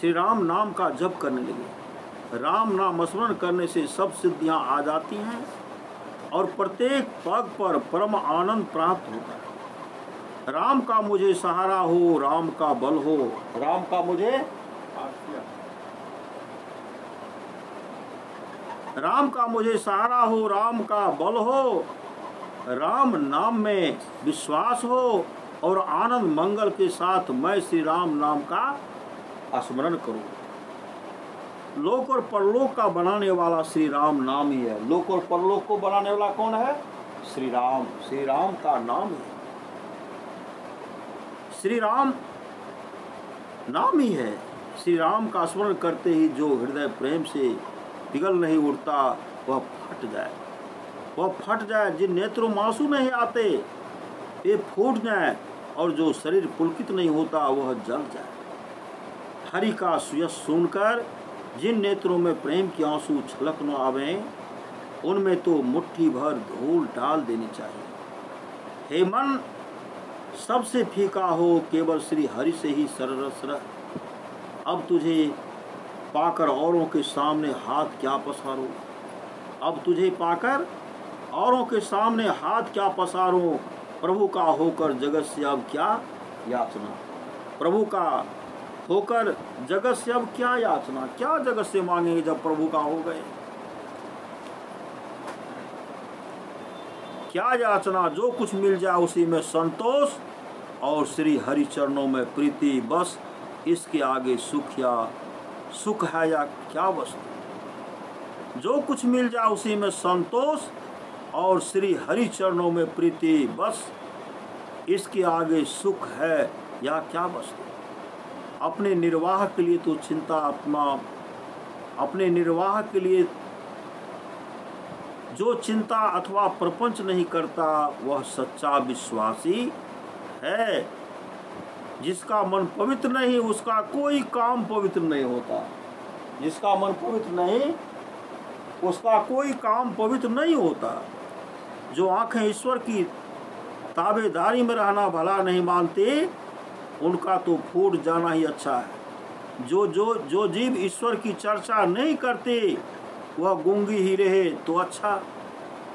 श्री राम नाम का जप करने लगे। राम नाम स्मरण करने से सब सिद्धियां आ जाती हैं और प्रत्येक पग पर परम आनंद प्राप्त होता है। राम का मुझे सहारा हो, राम का बल हो, राम का मुझे सहारा हो, राम का बल हो, राम नाम में विश्वास हो और आनंद मंगल के साथ मैं श्री राम नाम का स्मरण करूं। लोक और परलोक का बनाने वाला श्री राम नाम ही है। लोक और परलोक को बनाने वाला कौन है? श्री राम। श्री राम का नाम है, श्री राम नाम ही है। श्री राम का स्मरण करते ही जो हृदय प्रेम से पिघल नहीं उठता वह फट जाए। जिन नेत्रों में आंसू नहीं आते वे फूट जाए और जो शरीर पुलकित नहीं होता वह जल जाए। हरि का सुयश सुनकर जिन नेत्रों में प्रेम के आंसू छलक न आवे उनमें तो मुट्ठी भर धूल डाल देनी चाहिए। हे मन सबसे फीका हो, केवल श्री हरि से ही सररस रह। अब तुझे पाकर औरों के सामने हाथ क्या पसारो, अब तुझे पाकर औरों के सामने हाथ क्या पसारो। प्रभु का होकर जगत से अब क्या याचना, प्रभु का होकर जगत से अब क्या याचना। क्या जगत से मांगेंगे जब प्रभु का हो गए। क्या याचना, जो कुछ मिल जाए उसी में संतोष और श्री हरि चरणों में प्रीति, बस इसके आगे सुख है या क्या वस्तु। जो कुछ मिल जाए उसी में संतोष और श्री हरि चरणों में प्रीति, बस इसके आगे सुख है या क्या वस्तु। अपने निर्वाह के लिए तो चिंता अपने निर्वाह के लिए जो चिंता अथवा प्रपंच नहीं करता वह सच्चा विश्वासी है। जिसका मन पवित्र नहीं उसका कोई काम पवित्र नहीं होता। जिसका मन पवित्र नहीं उसका कोई काम पवित्र नहीं होता। जो आंखें ईश्वर की ताबेदारी में रहना भला नहीं मानते उनका तो फूट जाना ही अच्छा है। जो जीव ईश्वर की चर्चा नहीं करते वह गूंगी ही रहे तो अच्छा।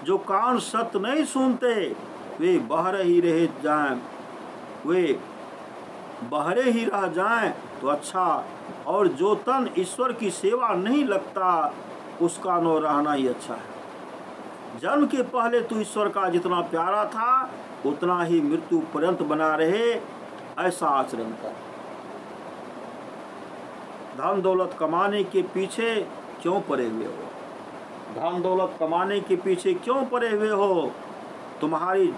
जो कान सत्य नहीं सुनते वे बहरे ही रह जाएं तो अच्छा। और जो तन ईश्वर की सेवा नहीं लगता उसका न रहना ही अच्छा है। जन्म के पहले तो ईश्वर का जितना प्यारा था उतना ही मृत्यु पर्यंत बना रहे, ऐसा आचरण कर। धन दौलत कमाने के पीछे क्यों पड़े हुए हो? धन दौलत कमाने के पीछे क्यों पड़े हुए हो? तुम्हारी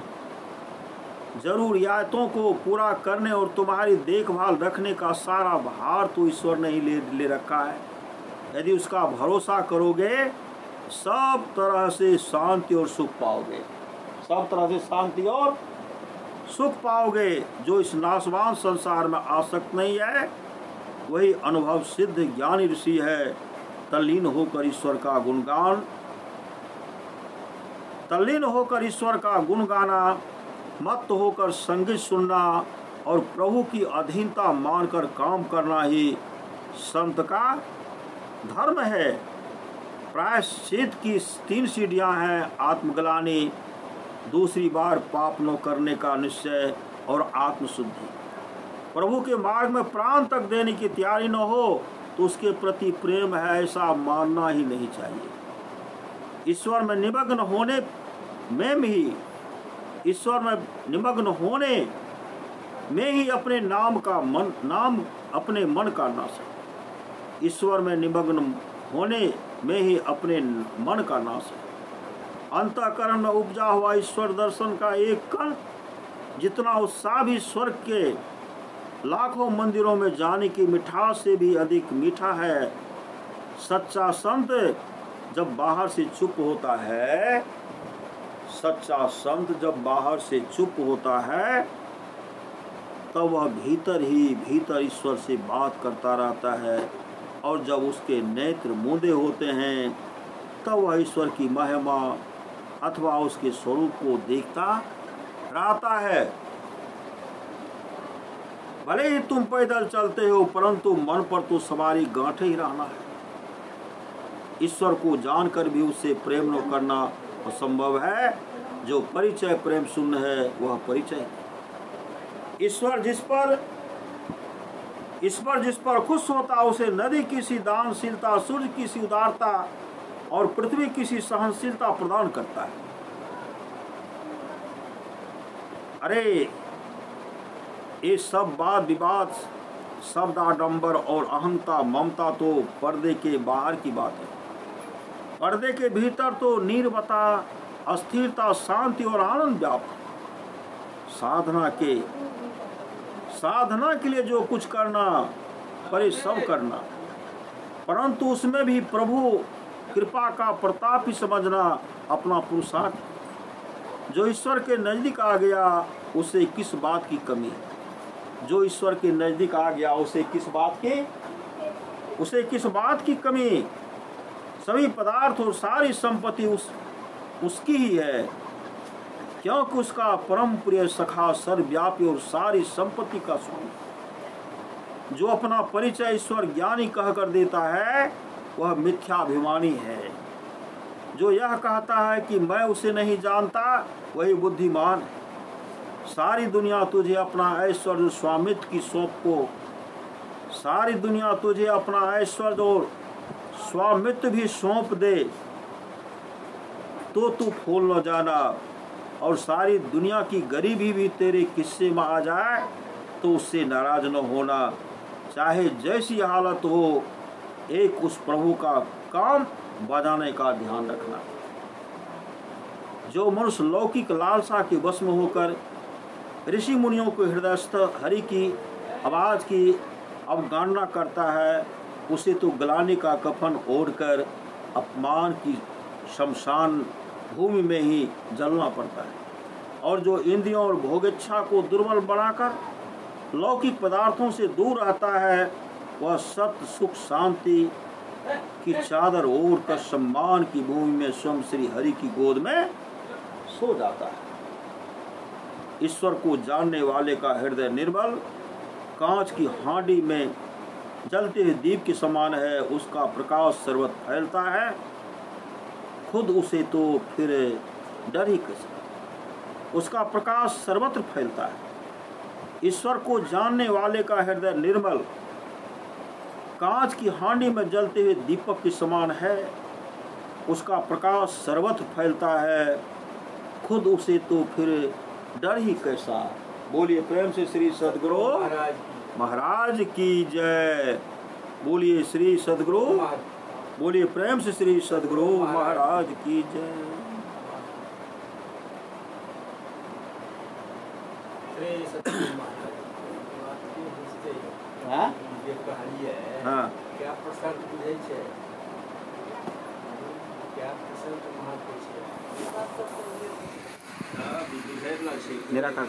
जरूरियातों को पूरा करने और तुम्हारी देखभाल रखने का सारा भार तो ईश्वर ने ही ले रखा है। यदि उसका भरोसा करोगे सब तरह से शांति और सुख पाओगे। सब तरह से शांति और सुख पाओगे। जो इस नाशवान संसार में आसक्त नहीं है वही अनुभव सिद्ध ज्ञानी ऋषि है। तल्लीन होकर ईश्वर का गुण गाना, मत होकर संगीत सुनना और प्रभु की अधीनता मानकर काम करना ही संत का धर्म है। प्रायश्चित की 3 सीढ़ियां हैं: आत्मग्लानि, दूसरी बार पाप न करने का निश्चय और आत्मशुद्धि। प्रभु के मार्ग में प्राण तक देने की तैयारी न हो तो उसके प्रति प्रेम है ऐसा मानना ही नहीं चाहिए। ईश्वर में निमग्न होने में ही अपने अपने मन का नाश है। ईश्वर में निमग्न होने में ही अपने मन का नाश है। अंतःकरण में उपजा हुआ ईश्वर दर्शन का एक कण जितना उत्साह भी स्वर्ग के लाखों मंदिरों में जाने की मिठास से भी अधिक मीठा है। सच्चा संत जब बाहर से चुप होता है, तब वह भीतर ही भीतर ईश्वर से बात करता रहता है, और जब उसके नेत्र मूंदे होते हैं तब वह ईश्वर की महिमा अथवा उसके स्वरूप को देखता रहता है। भले ही तुम पैदल चलते हो, परंतु मन पर तो सवारी गांठे ही रहना है। ईश्वर को जानकर भी उससे प्रेम न करना असंभव है। जो परिचय प्रेम शून्य है वह परिचय है। ईश्वर जिस पर खुश होता उसे नदी की सी दानशीलता, सूर्य की सी उदारता और पृथ्वी की सी सहनशीलता प्रदान करता है। अरे ये सब वाद विवाद, शब्द आडंबर और अहंता ममता तो पर्दे के बाहर की बात है। पर्दे के भीतर तो नीरवता, अस्थिरता, शांति और आनंद व्याप्त। साधना के लिए जो कुछ करना परे सब करना, परंतु उसमें भी प्रभु कृपा का प्रताप ही समझना अपना पुरुषार्थ। जो ईश्वर के नजदीक आ गया उसे किस बात की कमी है? जो ईश्वर के नजदीक आ गया उसे किस बात की कमी? सभी पदार्थ और सारी संपत्ति उसकी ही है, क्योंकि उसका परम प्रिय सखा सर्वव्यापी और सारी संपत्ति का स्वामी। जो अपना परिचय ईश्वर ज्ञानी कहकर देता है वह मिथ्याभिमानी है। जो यह कहता है कि मैं उसे नहीं जानता वही बुद्धिमान है। सारी दुनिया तुझे अपना ऐश्वर्य स्वामित्व की सौंप को, सारी दुनिया तुझे अपना ऐश्वर्य और स्वामित्व भी सौंप दे तो तू फूल न जाना, और सारी दुनिया की गरीबी भी तेरे किस्से में आ जाए तो उससे नाराज न होना। चाहे जैसी हालत हो, एक उस प्रभु का काम बजाने का ध्यान रखना। जो मनुष्य लौकिक लालसा के वश में होकर ऋषि मुनियों को हृदयस्थ हरि की आवाज की अवगाहना करता है, उसे तो ग्लानि का कफन ओढ़कर अपमान की शमशान भूमि में ही जलना पड़ता है। और जो इंद्रियों और भोगेच्छा को दुर्बल बनाकर लौकिक पदार्थों से दूर रहता है, वह सत्य सुख शांति की चादर ओढ़कर सम्मान की भूमि में स्वयं श्री हरि की गोद में सो जाता है। ईश्वर को जानने वाले का हृदय निर्मल कांच की हांडी में जलते हुए दीप के समान है। उसका प्रकाश सर्वत्र फैलता है, खुद उसे तो फिर डर ही कैसे। उसका प्रकाश सर्वत्र फैलता है। ईश्वर को जानने वाले का हृदय निर्मल कांच की हांडी में जलते हुए दीपक के समान है। उसका प्रकाश सर्वत्र फैलता है, खुद उसे तो फिर डर ही कैसा। बोलिए प्रेम से श्री सद्गुरु महाराज की जय। बोलिए श्री सद्गुरु, बोलिए प्रेम से श्री सद्गुरु महाराज की जय। हाँ क्या प्रसन्न बुझै छै, क्या प्रसन्न महापुरुष छै। निराकार